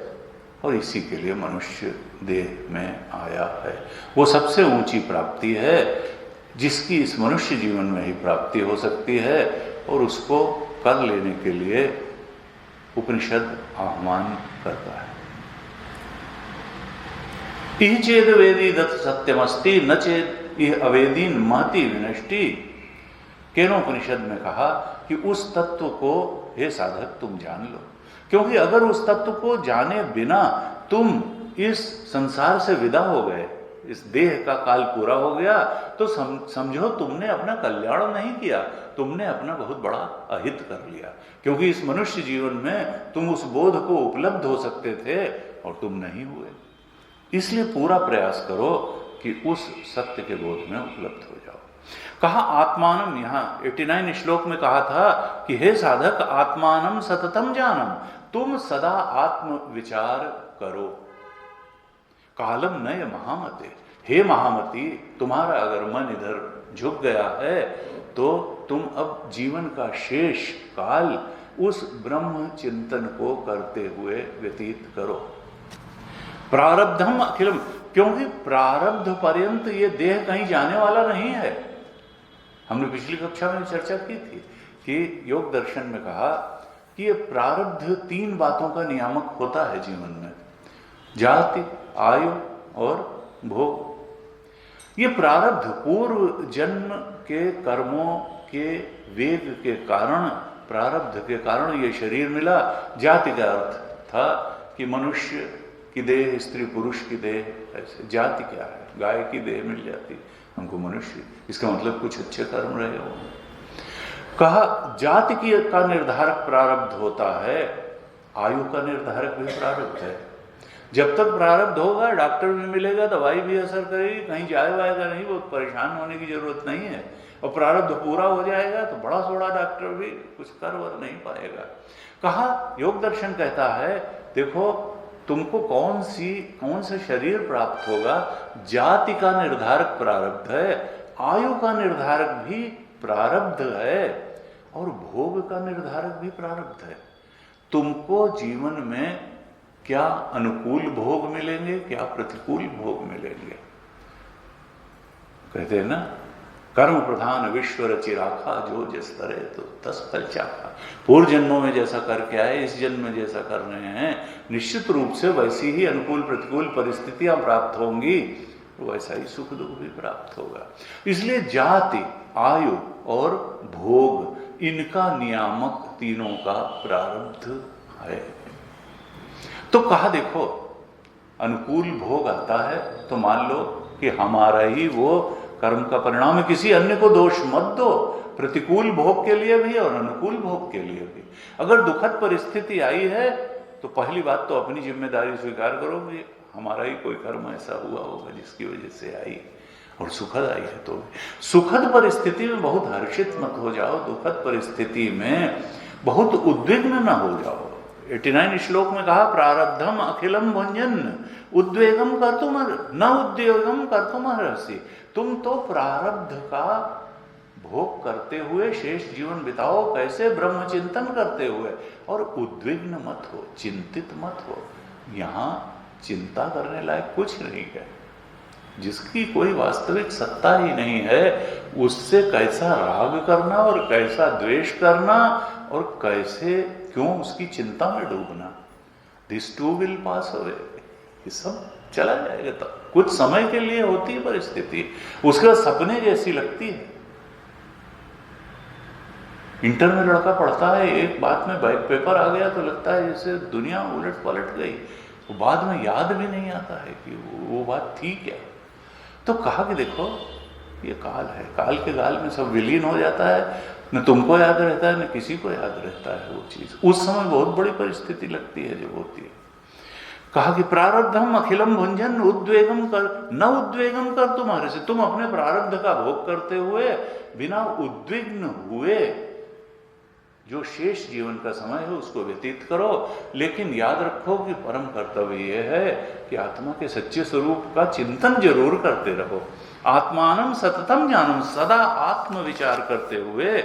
और इसी के लिए मनुष्य देह में आया है। वो सबसे ऊंची प्राप्ति है जिसकी इस मनुष्य जीवन में ही प्राप्ति हो सकती है, और उसको कर लेने के लिए उपनिषद आह्वान करता है। इह चेद वेदी दत्त सत्यमस्ति न चेद इह अवेदीन महति विनष्टि। केनोपनिषद में कहा कि उस तत्व को हे साधक तुम जान लो, क्योंकि अगर उस तत्व को जाने बिना तुम इस संसार से विदा हो गए, इस देह का काल पूरा हो गया, तो समझो तुमने अपना कल्याण नहीं किया, तुमने अपना बहुत बड़ा अहित कर लिया। क्योंकि इस मनुष्य जीवन में तुम उस बोध को उपलब्ध हो सकते थे और तुम नहीं हुए। इसलिए पूरा प्रयास करो कि उस सत्य के बोध में उपलब्ध हो जाओ। कहा आत्मानम, यहाँ 89 श्लोक में कहा था कि हे साधक आत्मानम सततम जानम, तुम सदा आत्म विचार करो। कालम नय महामते, हे महामती, तुम्हारा अगर मन इधर झुक गया है तो तुम अब जीवन का शेष काल उस ब्रह्म चिंतन को करते हुए व्यतीत करो। प्रारब्धम अखिलम, क्योंकि प्रारब्ध पर्यंत ये देह कहीं जाने वाला नहीं है। हमने पिछली कक्षा में चर्चा की थी कि योग दर्शन में कहा कि ये प्रारब्ध 3 बातों का नियामक होता है जीवन में, जाति, आयु और भोग। ये प्रारब्ध पूर्व जन्म के कर्मों के वेग के कारण, प्रारब्ध के कारण ये शरीर मिला। जाति का अर्थ था कि मनुष्य की देह, स्त्री पुरुष की देह, ऐसे। जाति क्या है? गाय की देह मिल जाती हमको मनुष्य, इसका मतलब कुछ अच्छे कर्म रहे हो। कहा जाति का निर्धारक प्रारब्ध होता है, आयु का निर्धारक भी प्रारब्ध है। जब तक प्रारब्ध होगा, डॉक्टर भी मिलेगा, दवाई भी असर करेगी, कहीं जाएगा नहीं, बहुत परेशान होने की जरूरत नहीं है। और प्रारब्ध पूरा हो जाएगा तो बड़ा सोड़ा डॉक्टर भी कुछ कर वर नहीं पाएगा। कहा, योग दर्शन कहता है देखो तुमको कौन से शरीर प्राप्त होगा, जाति का निर्धारक प्रारब्ध है, आयु का निर्धारक भी प्रारब्ध है, और भोग का निर्धारक भी प्रारब्ध है। तुमको जीवन में क्या अनुकूल भोग मिलेंगे, क्या प्रतिकूल भोग मिलेंगे। कहते हैं ना, कर्म प्रधान विश्व रचि राखा, जो जिस तरह तो तस फल चाखा। पूर्व जन्मों में जैसा करके आए, इस जन्म में जैसा कर रहे हैं, निश्चित रूप से वैसी ही अनुकूल प्रतिकूल परिस्थितियां प्राप्त होंगी, वैसा ही सुख दुख भी प्राप्त होगा। इसलिए जाति, आयु और भोग, इनका नियामक तीनों का प्रारब्ध है। तो कहा देखो, अनुकूल भोग आता है तो मान लो कि हमारा ही वो कर्म का परिणाम है, किसी अन्य को दोष मत दो, प्रतिकूल भोग के लिए भी और अनुकूल भोग के लिए भी। अगर दुखद परिस्थिति आई है तो पहली बात तो अपनी जिम्मेदारी स्वीकार करो कि हमारा ही कोई कर्म ऐसा हुआ होगा जिसकी वजह से आई, और सुखद आई है तो सुखद परिस्थिति में बहुत हर्षित मत हो जाओ, दुखद परिस्थिति में बहुत उद्विग्न न हो जाओ। 89 श्लोक में कहा, प्रारब्धम अखिलम भुंजन उद्वेगम कर्तुम न उद्योगम कर्तुम अर्हसि। तुम तो प्रारब्ध का भोग करते हुए शेष जीवन बिताओ, कैसे ब्रह्म चिंतन करते हुए, और उद्विग्न मत हो, चिंतित मत हो। यहां चिंता करने लायक कुछ नहीं है। जिसकी कोई वास्तविक सत्ता ही नहीं है, उससे कैसा राग करना और कैसा द्वेष करना और कैसे क्यों उसकी चिंता में डूबना। This too will pass away, ये सब चला जाएगा। तब कुछ समय के लिए होती है परिस्थिति, उसके बाद सपने जैसी लगती है। इंटर में लड़का पढ़ता है, एक बात में बैक पेपर आ गया तो लगता है जैसे दुनिया उलट पलट गई, तो बाद में याद भी नहीं आता है कि वो बात थी क्या। तो कहा कि देखो ये काल है, काल के गाल में सब विलीन हो जाता है, न तुमको याद रहता है न किसी को याद रहता है वो चीज। उस समय बहुत बड़ी परिस्थिति लगती है जब होती है। कहा कि प्रारब्धम अखिलम भुंजन उद्वेगम कर न उद्वेगम कर तुम्हारे से, तुम अपने प्रारब्ध का भोग करते हुए बिना उद्विग्न हुए जो शेष जीवन का समय है उसको व्यतीत करो। लेकिन याद रखो कि परम कर्तव्य यह है कि आत्मा के सच्चे स्वरूप का चिंतन जरूर करते रहो। आत्मानम सततम ज्ञानम, सदा आत्म विचार करते हुए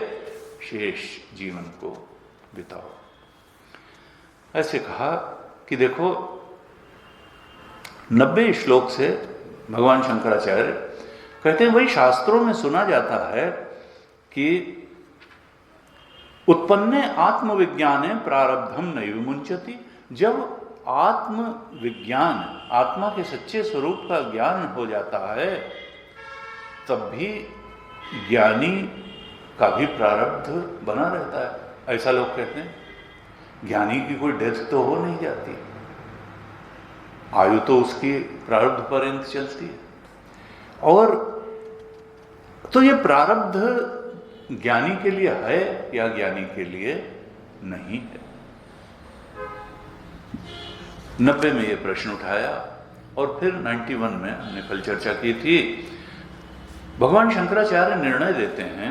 शेष जीवन को बिताओ। ऐसे कहा कि देखो 90 श्लोक से भगवान शंकराचार्य कहते हैं, वही शास्त्रों में सुना जाता है कि उत्पन्ने आत्मविज्ञाने प्रारब्धम नैव मुंचति। जब आत्मविज्ञान, आत्मा के सच्चे स्वरूप का ज्ञान हो जाता है, तब भी ज्ञानी का भी प्रारब्ध बना रहता है। ऐसा लोग कहते हैं। ज्ञानी की कोई डेथ तो हो नहीं जाती, आयु तो उसकी प्रारब्ध पर्यंत चलती है। और तो ये प्रारब्ध ज्ञानी के लिए है या ज्ञानी के लिए नहीं है। 90 में ये प्रश्न उठाया और फिर 91 में हमने कल चर्चा की थी। भगवान शंकराचार्य निर्णय देते हैं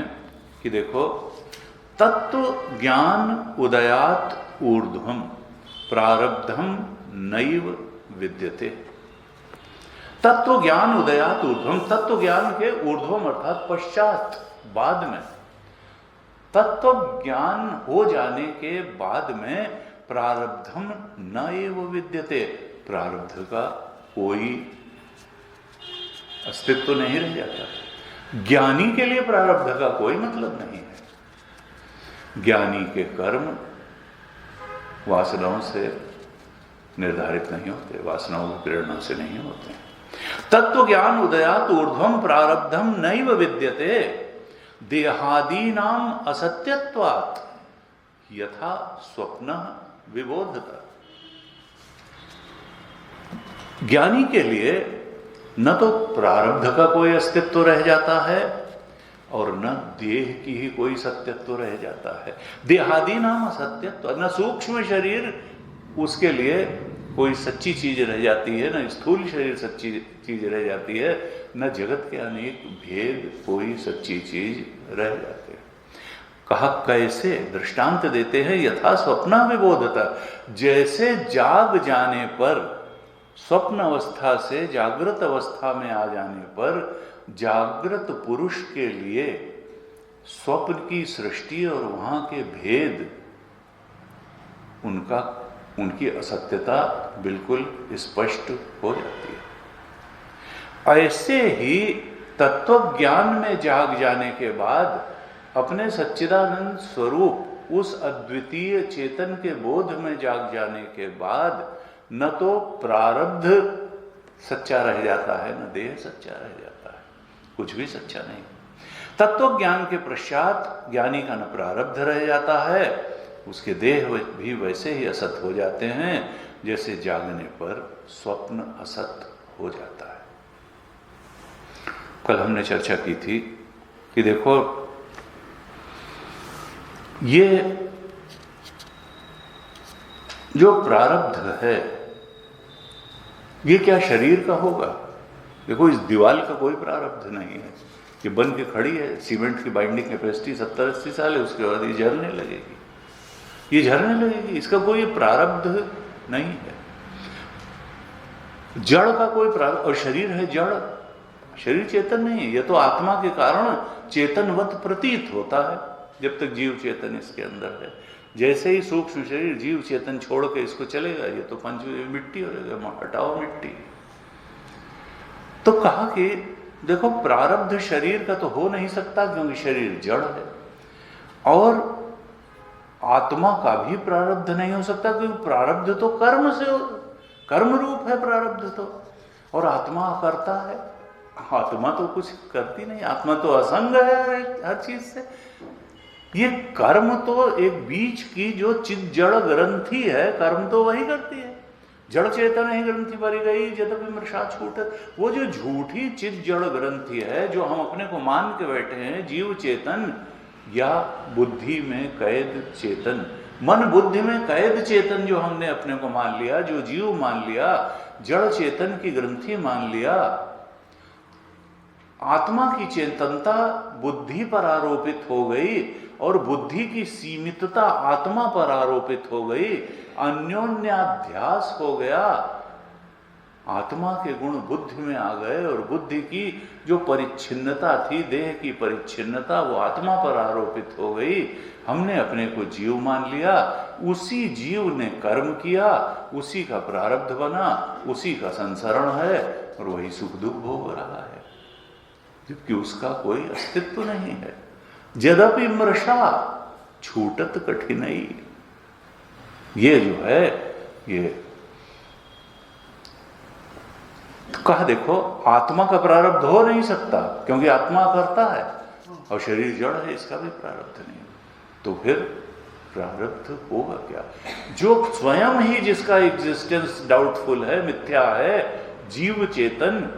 कि देखो, तत्व ज्ञान उदयात ऊर्ध्वम प्रारब्धम नैव विद्यते। तत्व ज्ञान उदयात ऊर्ध्वम, तत्व ज्ञान के ऊर्ध्वम अर्थात पश्चात, बाद में, तत्व ज्ञान हो जाने के बाद में प्रारब्धम न एव विद्यते, प्रारब्ध का कोई अस्तित्व नहीं रह जाता। ज्ञानी के लिए प्रारब्ध का कोई मतलब नहीं है। ज्ञानी के कर्म वासनाओं से निर्धारित नहीं होते, वासनाओं की प्रेरणा से नहीं होते। तत्व ज्ञान उदयात ऊर्ध्वम प्रारब्धम नैव विद्यते देहादीनाम असत्यत्वात् यथा स्वप्न विबोधता। ज्ञानी के लिए न तो प्रारब्ध का कोई अस्तित्व रह जाता है और न देह की ही कोई सत्यत्व रह जाता है। देहादीनाम असत्यत्व, न सूक्ष्म शरीर उसके लिए कोई सच्ची चीज रह जाती है, न स्थूल शरीर सच्ची चीज रह जाती है, न जगत के अनेक भेद कोई सच्ची चीज रह जाते हैं। कहा कैसे, दृष्टांत देते हैं, यथा स्वप्न विबोधता, जैसे जाग जाने पर, स्वप्न अवस्था से जागृत अवस्था में आ जाने पर जागृत पुरुष के लिए स्वप्न की सृष्टि और वहां के भेद, उनकी असत्यता बिल्कुल स्पष्ट हो जाती है। ऐसे ही तत्व ज्ञान में जाग जाने के बाद अपने सच्चिदानंद स्वरूप उस अद्वितीय चेतन के बोध में जाग जाने के बाद न तो प्रारब्ध सच्चा रह जाता है, न देह सच्चा रह जाता है, कुछ भी सच्चा नहीं। तत्व ज्ञान के पश्चात ज्ञानी का न प्रारब्ध रह जाता है, उसके देह भी वैसे ही असत हो जाते हैं जैसे जागने पर स्वप्न असत हो जाता है। कल हमने चर्चा की थी कि देखो, ये जो प्रारब्ध है ये क्या शरीर का होगा? देखो, इस दीवार का कोई प्रारब्ध नहीं है, ये बन के खड़ी है, सीमेंट की बाइंडिंग कैपेसिटी 70-80 साल है, उसके बाद ये झरने लगेगी, ये झरने लगेगी, इसका कोई प्रारब्ध नहीं है। जड़ का कोई प्रारब्ध, और शरीर है जड़, शरीर चेतन नहीं है, यह तो आत्मा के कारण चेतनवत प्रतीत होता है जब तक जीव चेतन इसके अंदर है। जैसे ही सूक्ष्म शरीर जीव चेतन छोड़ के इसको चलेगा, ये तो पंच मिट्टी हो जाएगा, हटाओ मिट्टी। तो कहा कि देखो, प्रारब्ध शरीर का तो हो नहीं सकता क्योंकि शरीर जड़ है, और आत्मा का भी प्रारब्ध नहीं हो सकता क्योंकि प्रारब्ध तो कर्म से, कर्म रूप है प्रारब्ध तो, और आत्मा करता है। आत्मा तो कुछ करती नहीं, आत्मा तो असंग है हर चीज से। ये कर्म तो एक बीच की जो चित जड़ ग्रंथि है, कर्म तो वही करती है। जड़ चेतन ही ग्रंथि भरी गई जब विमर्शा छूटत, वो जो झूठी चित जड़ ग्रंथि है जो हम अपने को मान के बैठे हैं जीव चेतन, या बुद्धि में कैद चेतन, मन बुद्धि में कैद चेतन जो हमने अपने को मान लिया, जो जीव मान लिया, जड़ चेतन की ग्रंथि मान लिया, आत्मा की चेतनता बुद्धि पर आरोपित हो गई और बुद्धि की सीमितता आत्मा पर आरोपित हो गई, अन्योन्याध्यास हो गया, आत्मा के गुण बुद्धि में आ गए और बुद्धि की जो परिच्छिन्नता थी, देह की परिच्छिन्नता, वो आत्मा पर आरोपित हो गई। हमने अपने को जीव मान लिया, उसी जीव ने कर्म किया, उसी का प्रारब्ध बना, उसी का संसरण है और वही सुख दुख भोग रहा है, जबकि उसका कोई अस्तित्व नहीं है। यद्यपि मृषा छूटत कठिनाई, ये जो है ये तो कहा देखो, आत्मा का प्रारब्ध हो नहीं सकता क्योंकि आत्मा करता है और शरीर जड़ है, इसका भी प्रारब्ध नहीं, तो फिर प्रारब्ध होगा क्या? जो स्वयं ही जिसका एग्जिस्टेंस डाउटफुल है, मिथ्या है, जीव चेतन,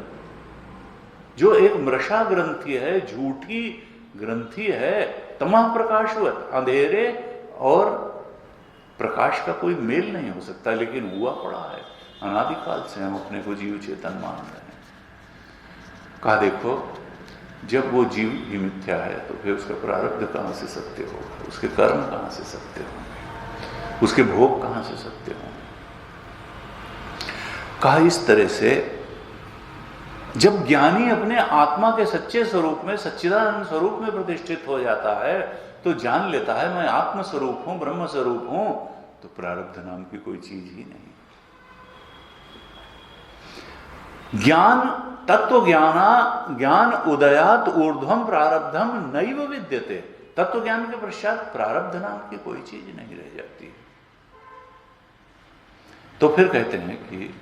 जो एक मृषा ग्रंथि है, झूठी ग्रंथि है, तमः प्रकाशवत, अंधेरे और प्रकाश का कोई मेल नहीं हो सकता, लेकिन हुआ पड़ा है। अनादिकाल से हम अपने को जीव चेतन मान रहे हैं। कहा देखो, जब वो जीव ही मिथ्या है तो फिर उसका प्रारब्ध कहां से सत्य होगा, उसके कर्म कहां से सत्य होंगे, उसके भोग कहां से सत्य होंगे? कहा इस तरह से जब ज्ञानी अपने आत्मा के सच्चे स्वरूप में, सच्चिदानंद स्वरूप में प्रतिष्ठित हो जाता है तो जान लेता है मैं आत्म स्वरूप हूं, ब्रह्म स्वरूप हूं, तो प्रारब्ध नाम की कोई चीज ही नहीं। ज्ञान तत्व ज्ञान उदयात ऊर्ध्वम प्रारब्धम नैव विद्यते, तत्व ज्ञान के पश्चात प्रारब्ध नाम की कोई चीज नहीं रह जाती। तो फिर कहते हैं कि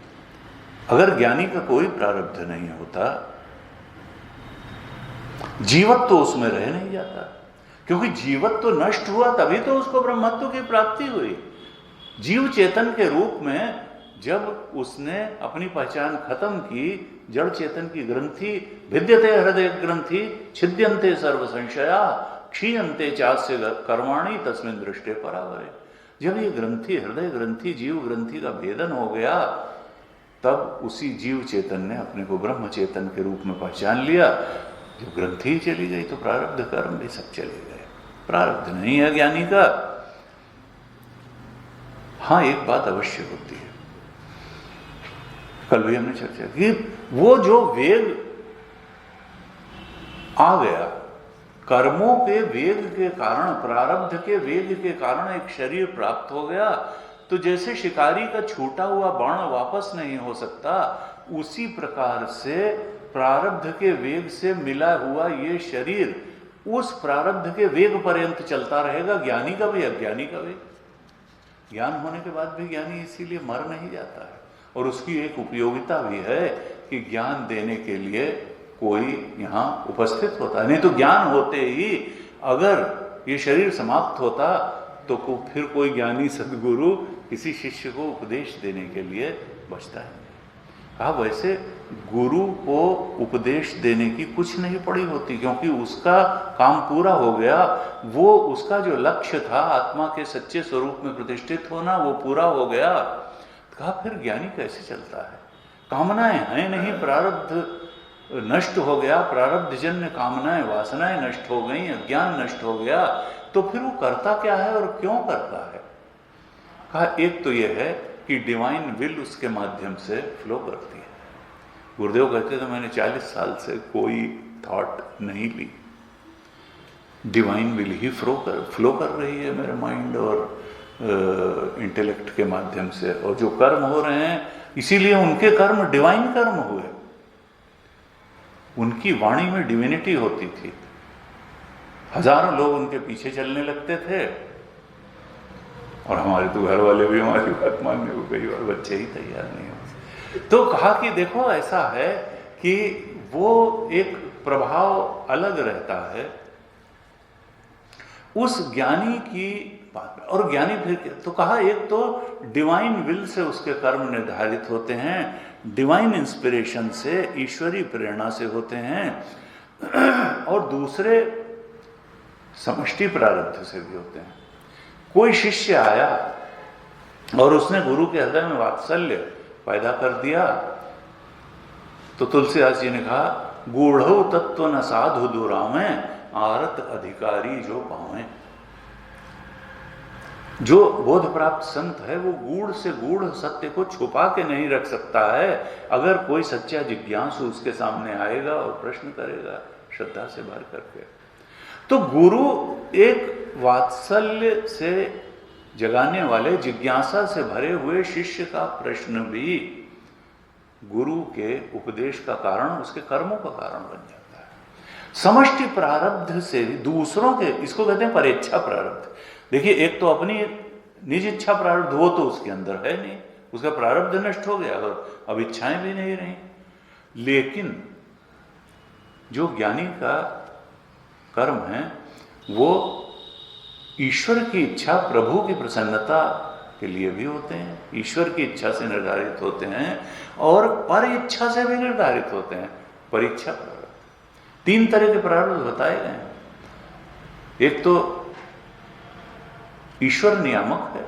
अगर ज्ञानी का कोई प्रारब्ध नहीं होता, जीवत्व तो उसमें रह नहीं जाता, क्योंकि जीवत्व तो नष्ट हुआ तभी तो उसको ब्रह्मत्व की प्राप्ति हुई। जीव चेतन के रूप में जब उसने अपनी पहचान खत्म की, जड़ चेतन की ग्रंथि, भिद्यते हृदय ग्रंथि, छिद्यन्ते सर्व संशया, क्षीयन्ते चास्य कर्माणि तस्मिन् दृष्टे परावरे। जब ये ग्रंथि, हृदय ग्रंथि, जीव ग्रंथि का भेदन हो गया, तब उसी जीव चेतन ने अपने को ब्रह्म चेतन के रूप में पहचान लिया। जब ग्रंथि ही चली गई तो प्रारब्ध कर्म भी सब चले गए। प्रारब्ध नहीं है ज्ञानी का। हाँ, एक बात अवश्य होती है, कल भी हमने चर्चा की, वो जो वेग आ गया, कर्मों के वेग के कारण, प्रारब्ध के वेग के कारण एक शरीर प्राप्त हो गया, तो जैसे शिकारी का छूटा हुआ बाण वापस नहीं हो सकता, उसी प्रकार से प्रारब्ध के वेग से मिला हुआ ये शरीर उस प्रारब्ध के वेग पर्यंत चलता रहेगा, ज्ञानी का भी अज्ञानी का भी। ज्ञान होने के बाद भी ज्ञानी इसीलिए मर नहीं जाता है। और उसकी एक उपयोगिता भी है कि ज्ञान देने के लिए कोई यहाँ उपस्थित होता है। नहीं तो ज्ञान होते ही अगर ये शरीर समाप्त होता तो फिर कोई ज्ञानी सद्गुरु किसी शिष्य को उपदेश देने के लिए बचता है। कहा वैसे गुरु को उपदेश देने की कुछ नहीं पड़ी होती, क्योंकि उसका काम पूरा हो गया। वो उसका जो लक्ष्य था आत्मा के सच्चे स्वरूप में प्रतिष्ठित होना, वो पूरा हो गया। कहा फिर ज्ञानी कैसे चलता है? कामनाएं हैं नहीं, प्रारब्ध नष्ट हो गया, प्रारब्ध जन्य कामनाएं, वासनाएं नष्ट हो गई, अज्ञान नष्ट हो गया, तो फिर वो करता क्या है और क्यों करता है? कहा एक तो यह है कि डिवाइन विल उसके माध्यम से फ्लो करती है। गुरुदेव कहते थे मैंने 40 साल से कोई थॉट नहीं ली, डिवाइन विल ही फ्लो कर रही है मेरे माइंड और इंटेलेक्ट के माध्यम से। और जो कर्म हो रहे हैं, इसीलिए उनके कर्म डिवाइन कर्म हुए। उनकी वाणी में डिविनिटी होती थी। हजारों लोग उनके पीछे चलने लगते थे, और हमारे तो घर वाले भी हमारी बात मानने को कई बार बच्चे ही तैयार नहीं होते। तो कहा कि देखो ऐसा है कि वो एक प्रभाव अलग रहता है उस ज्ञानी की बात में। और ज्ञानी फिर तो कहा एक तो डिवाइन विल से उसके कर्म निर्धारित होते हैं, डिवाइन इंस्पिरेशन से, ईश्वरी प्रेरणा से होते हैं, और दूसरे समष्टि प्रारब्ध से भी होते हैं। कोई शिष्य आया और उसने गुरु के हृदय में वात्सल्य पैदा कर दिया, तो तुलसीदास जी ने कहा गूढ़ो तत्व न साधु दुरामे, आरत अधिकारी जो पावे। जो बोध प्राप्त संत है वो गूढ़ से गूढ़ सत्य को छुपा के नहीं रख सकता है। अगर कोई सच्चा जिज्ञासु उसके सामने आएगा और प्रश्न करेगा श्रद्धा से भर करके, तो गुरु एक वात्सल्य से जगाने वाले, जिज्ञासा से भरे हुए शिष्य का प्रश्न भी गुरु के उपदेश का कारण, उसके कर्मों का कारण बन जाता है। समष्टि प्रारब्ध से दूसरों के, इसको कहते हैं परेच्छा प्रारब्ध। देखिए एक तो अपनी निज इच्छा प्रारब्ध, वो तो उसके अंदर है नहीं, उसका प्रारब्ध नष्ट हो गया और अब इच्छाएं भी नहीं रही। लेकिन जो ज्ञानी का कर्म है वो ईश्वर की इच्छा, प्रभु की प्रसन्नता के लिए भी होते हैं, ईश्वर की इच्छा से निर्धारित होते हैं, और पर इच्छा से भी निर्धारित होते हैं। परीक्षा प्रारब्ध 3 तरह के प्रारब्ध बताए गए हैं। एक तो ईश्वर नियामक है,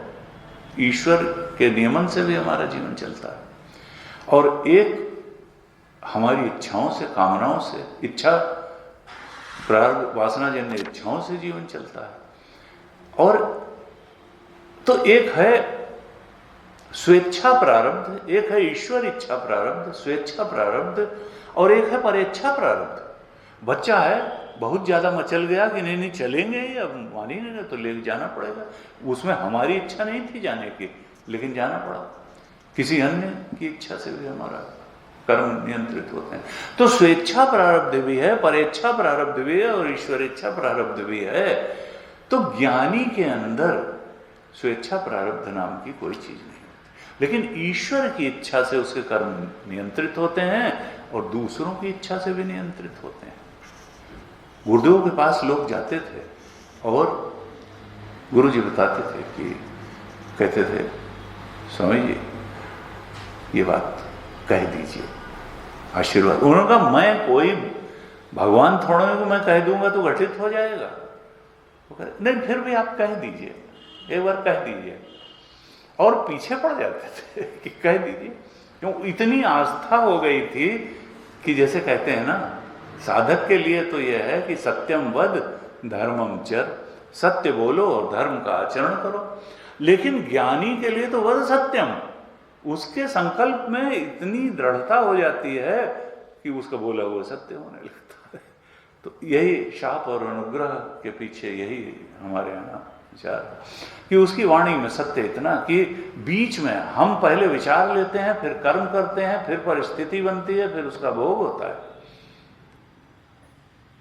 ईश्वर के नियमन से भी हमारा जीवन चलता है, और एक हमारी इच्छाओं से, कामनाओं से, इच्छा प्रारब्ध वासनाजन्य इच्छाओं से जीवन चलता है। और तो एक है स्वेच्छा प्रारब्ध, एक है ईश्वर इच्छा प्रारब्ध, स्वेच्छा प्रारब्ध, और एक है परेच्छा प्रारब्ध। बच्चा है, बहुत ज्यादा मचल गया कि नहीं चलेंगे, अब मानी नहीं तो ले जाना पड़ेगा। उसमें हमारी इच्छा नहीं थी जाने की, लेकिन जाना पड़ा। किसी अन्य की इच्छा से भी हमारा कर्म नियंत्रित होते हैं। तो स्वेच्छा प्रारब्ध भी है, परेच्छा प्रारब्ध भी है, और ईश्वर इच्छा प्रारब्ध भी है। तो ज्ञानी के अंदर स्वेच्छा प्रारब्ध नाम की कोई चीज नहीं होती, लेकिन ईश्वर की इच्छा से उसके कर्म नियंत्रित होते हैं और दूसरों की इच्छा से भी नियंत्रित होते हैं। गुरुदेव के पास लोग जाते थे और गुरु जी बताते थे कि, कहते थे स्वामी जी ये बात कह दीजिए, आशीर्वाद। उन्होंने कहा मैं कोई भगवान थोड़ा को मैं कह दूंगा तो घटित हो जाएगा। वो कह नहीं, फिर भी आप कह दीजिए। एक बार कह दीजिए, और पीछे पड़ जाते थे कि कह दीजिए, क्यों इतनी आस्था हो गई थी कि जैसे कहते हैं ना, साधक के लिए तो यह है कि सत्यम वद धर्मम चर, सत्य बोलो और धर्म का आचरण करो। लेकिन ज्ञानी के लिए तो वद सत्यम, उसके संकल्प में इतनी दृढ़ता हो जाती है कि उसका बोला हुआ सत्य होने लगता है। तो यही शाप और अनुग्रह के पीछे यही हमारे यहाँ विचार है कि उसकी वाणी में सत्य इतना कि बीच में हम पहले विचार लेते हैं, फिर कर्म करते हैं, फिर परिस्थिति बनती है, फिर उसका भोग होता है।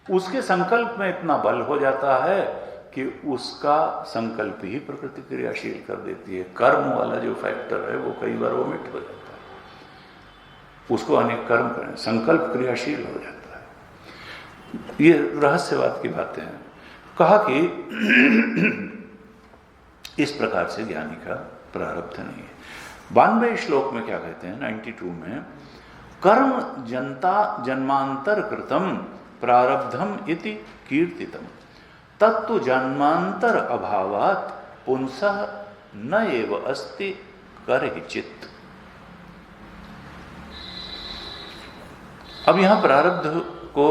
उसके संकल्प में इतना बल हो जाता है कि उसका संकल्प ही प्रकृति क्रियाशील कर देती है। कर्म वाला जो फैक्टर है वो कई बार ओमिट हो जाता है, उसको अनेक कर्म करें, संकल्प क्रियाशील हो जाता है। ये रहस्यवाद की बातें हैं। कहा कि इस प्रकार से ज्ञानी का प्रारब्ध नहीं है। 92 श्लोक में क्या कहते हैं, 92 में, कर्म जनता जन्मांतर कृतम प्रारब्धम इति कीर्तितम तत्तु जन्मांतर अभावात पुंसः न एव अस्ति करहिचित्। अब यहां प्रारब्ध को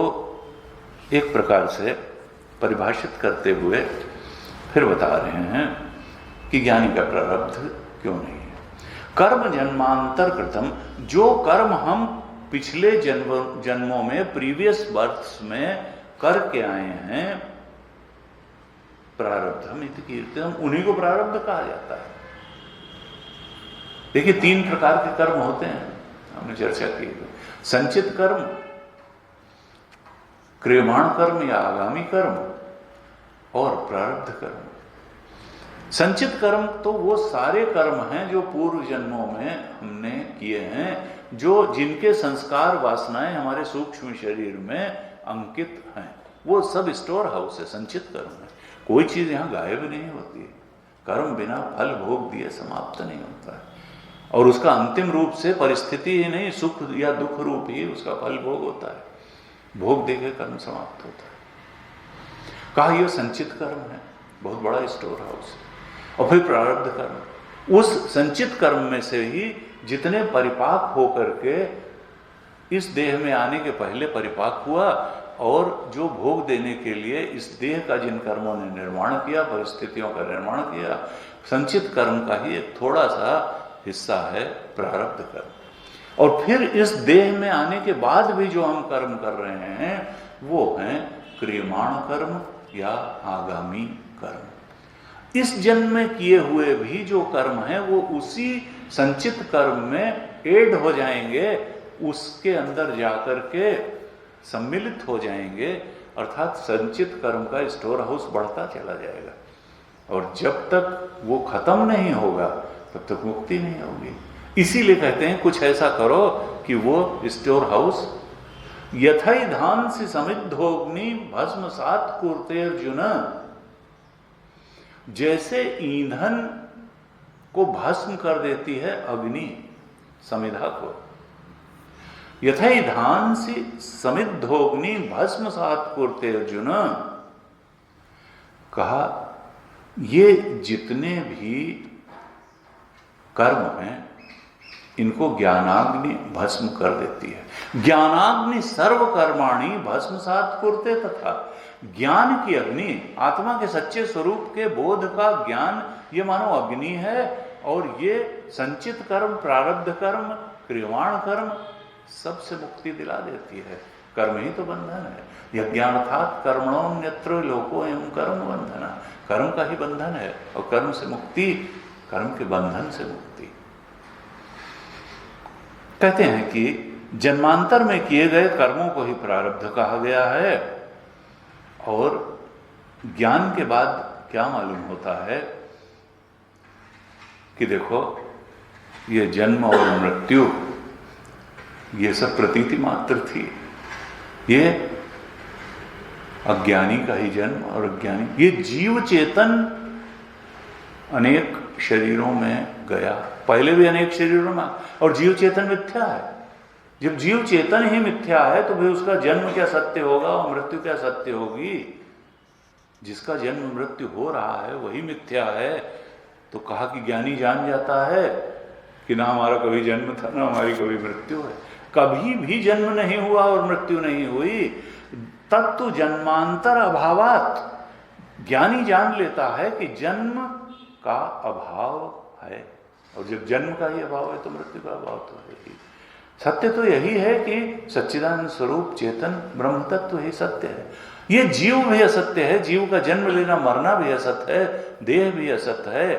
एक प्रकार से परिभाषित करते हुए फिर बता रहे हैं कि ज्ञानी का प्रारब्ध क्यों नहीं है। कर्म जन्मांतर कृतम, जो कर्म हम पिछले जन्मों में, प्रीवियस बर्थ्स में करके आए हैं, प्रारब्धम इति कीर्तितम, उन्हीं को प्रारब्ध कहा जाता है। देखिए 3 प्रकार के कर्म होते हैं, हमने चर्चा की। संचित कर्म, क्रियमाण कर्म या आगामी कर्म, और प्रारब्ध कर्म। संचित कर्म तो वो सारे कर्म हैं जो पूर्व जन्मों में हमने किए हैं, जो जिनके संस्कार वासनाएं हमारे सूक्ष्म शरीर में अंकित हैं, वो सब स्टोर हाउस है, संचित कर्म है। कोई चीज यहां गायब नहीं होती है। कर्म बिना फल भोग दिए समाप्त नहीं होता है, और उसका अंतिम रूप से परिस्थिति ही नहीं, सुख या दुख रूप ही उसका फल भोग होता है। भोग देके कर्म समाप्त होता है। कहा यह संचित कर्म है, बहुत बड़ा स्टोर हाउस है। और फिर प्रारब्ध कर्म, उस संचित कर्म में से ही जितने परिपाक होकर के इस देह में आने के पहले परिपाक हुआ, और जो भोग देने के लिए इस देह का जिन कर्मों ने निर्माण किया, परिस्थितियों का निर्माण किया, संचित कर्म का ही एक थोड़ा सा हिस्सा है प्रारब्ध कर्म। और फिर इस देह में आने के बाद भी जो हम कर्म कर रहे हैं वो हैं क्रियमाण कर्म या आगामी कर्म। इस जन्म में किए हुए भी जो कर्म हैं वो उसी संचित कर्म में ऐड हो जाएंगे, उसके अंदर जाकर के सम्मिलित हो जाएंगे, अर्थात संचित कर्म का स्टोर हाउस बढ़ता चला जाएगा। और जब तक वो खत्म नहीं होगा तब तक मुक्ति नहीं होगी। इसीलिए कहते हैं कुछ ऐसा करो कि वो स्टोर हाउस यथैधांसि समिद्धोग्नि भस्मसात् कुरुते अर्जुन, जैसे ईंधन को भस्म कर देती है अग्नि समिधा को, यथैधांसि समिद्धोग्नि भस्मसात् कुरुते अर्जुन। कहा ये जितने भी कर्म हैं इनको ज्ञानाग्नि भस्म कर देती है। ज्ञानाग्नि सर्व कर्माणि भस्मसात् कुरुते, तथा ज्ञान की अग्नि, आत्मा के सच्चे स्वरूप के बोध का ज्ञान, ये मानो अग्नि है। और ये संचित कर्म, प्रारब्ध कर्म, क्रियमाण कर्म सबसे मुक्ति दिला देती है। कर्म ही तो बंधन है। यज्ञार्थात् कर्मणोऽन्यत्र लोको एवं कर्म बंधना, कर्म का ही बंधन है। और कर्म से मुक्ति, कर्म के बंधन से मुक्ति। कहते हैं कि जन्मांतर में किए गए कर्मों को ही प्रारब्ध कहा गया है। और ज्ञान के बाद क्या मालूम होता है कि देखो ये जन्म और मृत्यु ये सब प्रतीति मात्र थी। ये अज्ञानी का ही जन्म और अज्ञानी, ये जीव चेतन अनेक शरीरों में गया, पहले भी अनेक शरीरों में, और जीव चेतन मिथ्या है। जब जीव चेतन ही मिथ्या है तो फिर उसका जन्म क्या सत्य होगा और मृत्यु क्या सत्य होगी? जिसका जन्म मृत्यु हो रहा है वही मिथ्या है। तो कहा कि ज्ञानी जान जाता है कि ना हमारा कभी जन्म था ना हमारी कभी मृत्यु है, कभी भी जन्म नहीं हुआ और मृत्यु नहीं हुई। तत्तु जन्मांतर अभावात, ज्ञानी जान लेता है कि जन्म का अभाव है, और जब जन्म का ही अभाव है तो मृत्यु का अभाव तो है ही। सत्य तो यही है कि सच्चिदानंद स्वरूप चेतन ब्रह्म तत्व ही सत्य है। ये जीव भी असत्य है, जीव का जन्म लेना मरना भी असत्य है, देह भी असत्य है,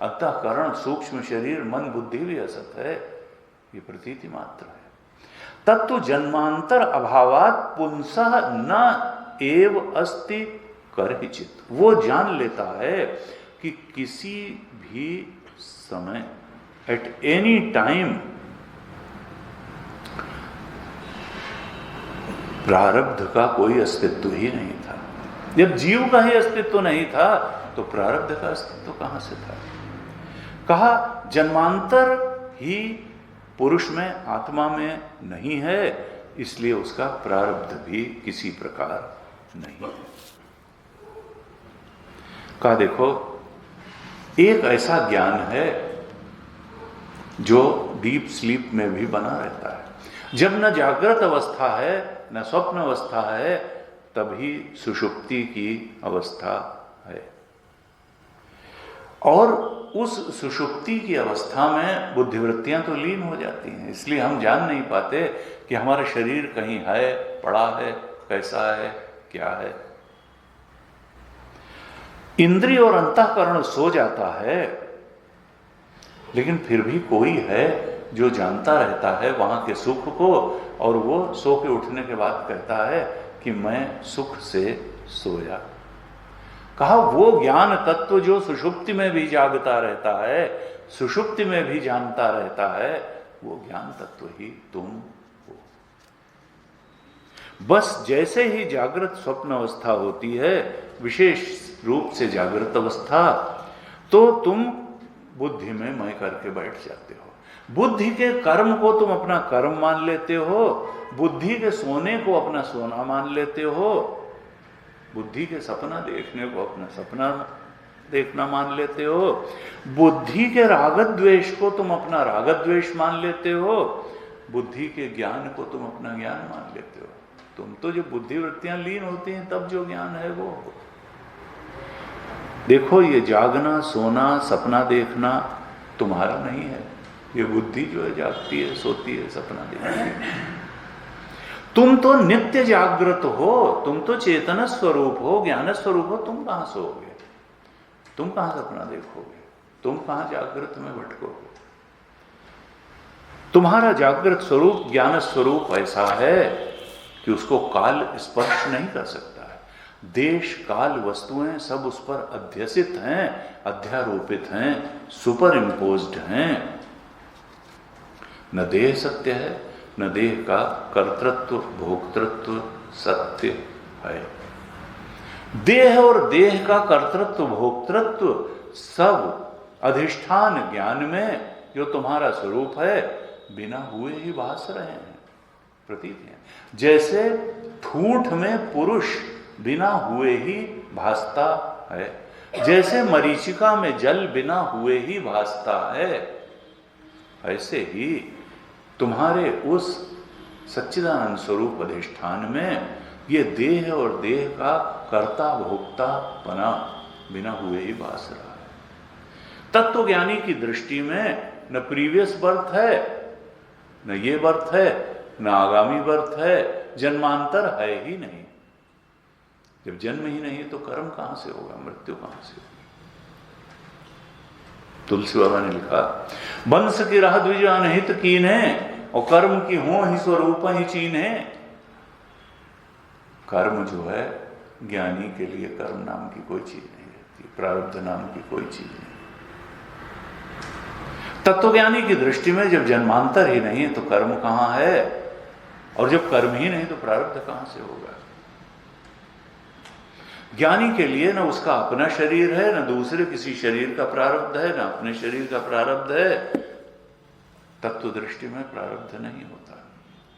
अंतःकरण सूक्ष्म शरीर मन बुद्धि भी असत्य है, ये प्रतीति मात्र है। तत्व जन्मांतर अभावात पुंसः न एव अस्ति करहिचित, वो जान लेता है कि किसी भी समय एट एनी टाइम प्रारब्ध का कोई अस्तित्व ही नहीं था। जब जीव का ही अस्तित्व नहीं था तो प्रारब्ध का अस्तित्व कहां से था। कहा जन्मांतर ही पुरुष में आत्मा में नहीं है, इसलिए उसका प्रारब्ध भी किसी प्रकार नहीं है। कहा देखो एक ऐसा ज्ञान है जो डीप स्लीप में भी बना रहता है। जब न जागृत अवस्था है न स्वप्न अवस्था है, तभी सुषुप्ति की अवस्था है। और उस सुषुप्ति की अवस्था में बुद्धिवृत्तियां तो लीन हो जाती हैं, इसलिए हम जान नहीं पाते कि हमारा शरीर कहीं है, पड़ा है, कैसा है, क्या है। इंद्रिय और अंतःकरण सो जाता है, लेकिन फिर भी कोई है जो जानता रहता है वहां के सुख को, और वो सो के उठने के बाद कहता है कि मैं सुख से सोया। कहा वो ज्ञान तत्व जो सुषुप्ति में भी जागता रहता है, सुषुप्ति में भी जानता रहता है, वो ज्ञान तत्व ही तुम हो। बस जैसे ही जागृत स्वप्न अवस्था होती है, विशेष रूप से जागृत अवस्था, तो तुम बुद्धि में मैं करके बैठ जाते हो। बुद्धि के कर्म को तुम अपना कर्म मान लेते हो, बुद्धि के सोने को अपना सोना मान लेते हो, बुद्धि के सपना देखने को अपना सपना देखना मान लेते हो, बुद्धि के राग द्वेष को तुम अपना राग द्वेष मान लेते हो, बुद्धि के ज्ञान को तुम अपना ज्ञान मान लेते हो। तुम तो जब बुद्धिवृत्तियां लीन होती हैं तब जो ज्ञान है वो हो। देखो ये जागना सोना सपना देखना तुम्हारा नहीं है, ये बुद्धि जो है जागती है सोती है सपना देखती है। तुम तो नित्य जागृत हो, तुम तो चेतन स्वरूप हो, ज्ञान स्वरूप हो, तुम कहां सोओगे, तुम कहां सपना देखोगे, तुम कहां जागृत में भटकोगे। तुम्हारा जागृत स्वरूप ज्ञान स्वरूप ऐसा है कि उसको काल स्पर्श नहीं कर सकता है। देश काल वस्तुएं सब उस पर अध्यसित हैं, अध्यारोपित हैं, सुपर इम्पोज्ड हैं। न देह सत्य है, न देह का कर्तृत्व भोक्तृत्व सत्य है। देह और देह का कर्तृत्व भोक्तृत्व सब अधिष्ठान ज्ञान में जो तुम्हारा स्वरूप है बिना हुए ही भास रहे हैं, प्रतीत हैं। जैसे ठूठ में पुरुष बिना हुए ही भासता है, जैसे मरीचिका में जल बिना हुए ही भासता है, ऐसे ही तुम्हारे उस सच्चिदानंद स्वरूप अधिष्ठान में ये देह और देह का कर्ता भोक्ता पना बिना हुए ही भास रहा है। तत्वज्ञानी की दृष्टि में न प्रीवियस बर्थ है, न ये बर्थ है, न आगामी बर्थ है, जन्मांतर है ही नहीं। जब जन्म ही नहीं तो कर्म कहां से होगा, मृत्यु कहां से होगी। तुलसी बाबा ने लिखा, वंश की राह द्विज अनहित कीन्हे, और कर्म की हो ही स्वरूप ही चीन्हे। कर्म जो है ज्ञानी के लिए कर्म नाम की कोई चीज नहीं रहती, प्रारब्ध नाम की कोई चीज नहीं। तत्वज्ञानी की दृष्टि में जब जन्मांतर ही नहीं तो कर्म कहां है, और जब कर्म ही नहीं तो प्रारब्ध कहां से होगा। ज्ञानी के लिए न उसका अपना शरीर है, न दूसरे किसी शरीर का प्रारब्ध है, न अपने शरीर का प्रारब्ध है। तत्व दृष्टि में प्रारब्ध नहीं होता।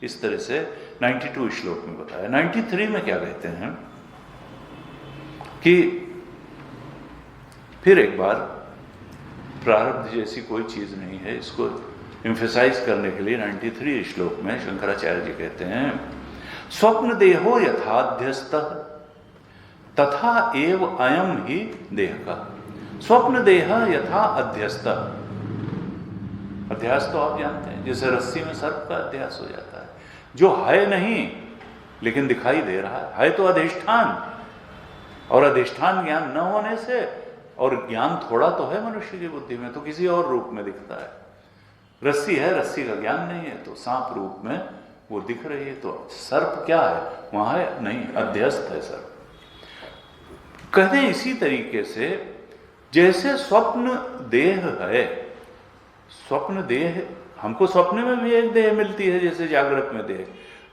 इस तरह से 92 श्लोक में बताया। 93 में क्या कहते हैं कि फिर एक बार प्रारब्ध जैसी कोई चीज नहीं है। इसको एम्फेसाइज करने के लिए 93 श्लोक में शंकराचार्य जी कहते हैं, स्वप्न देहो यथाध्यस्त तथा एव अयम ही देह का। स्वप्न देह यथा अध्यस्त, अध्यास तो आप जानते हैं, जैसे रस्सी में सर्प का अध्यास हो जाता है, जो है नहीं लेकिन दिखाई दे रहा है तो अधिष्ठान, और अधिष्ठान ज्ञान न होने से, और ज्ञान थोड़ा तो है मनुष्य की बुद्धि में, तो किसी और रूप में दिखता है। रस्सी है, रस्सी का ज्ञान नहीं है तो सांप रूप में वो दिख रही है, तो सर्प क्या है वहां है नहीं, अध्यस्त है सर्प। कहते हैं इसी तरीके से जैसे स्वप्न देह है, स्वप्न देह, हमको स्वप्न में भी एक देह मिलती है जैसे जागृत में देह,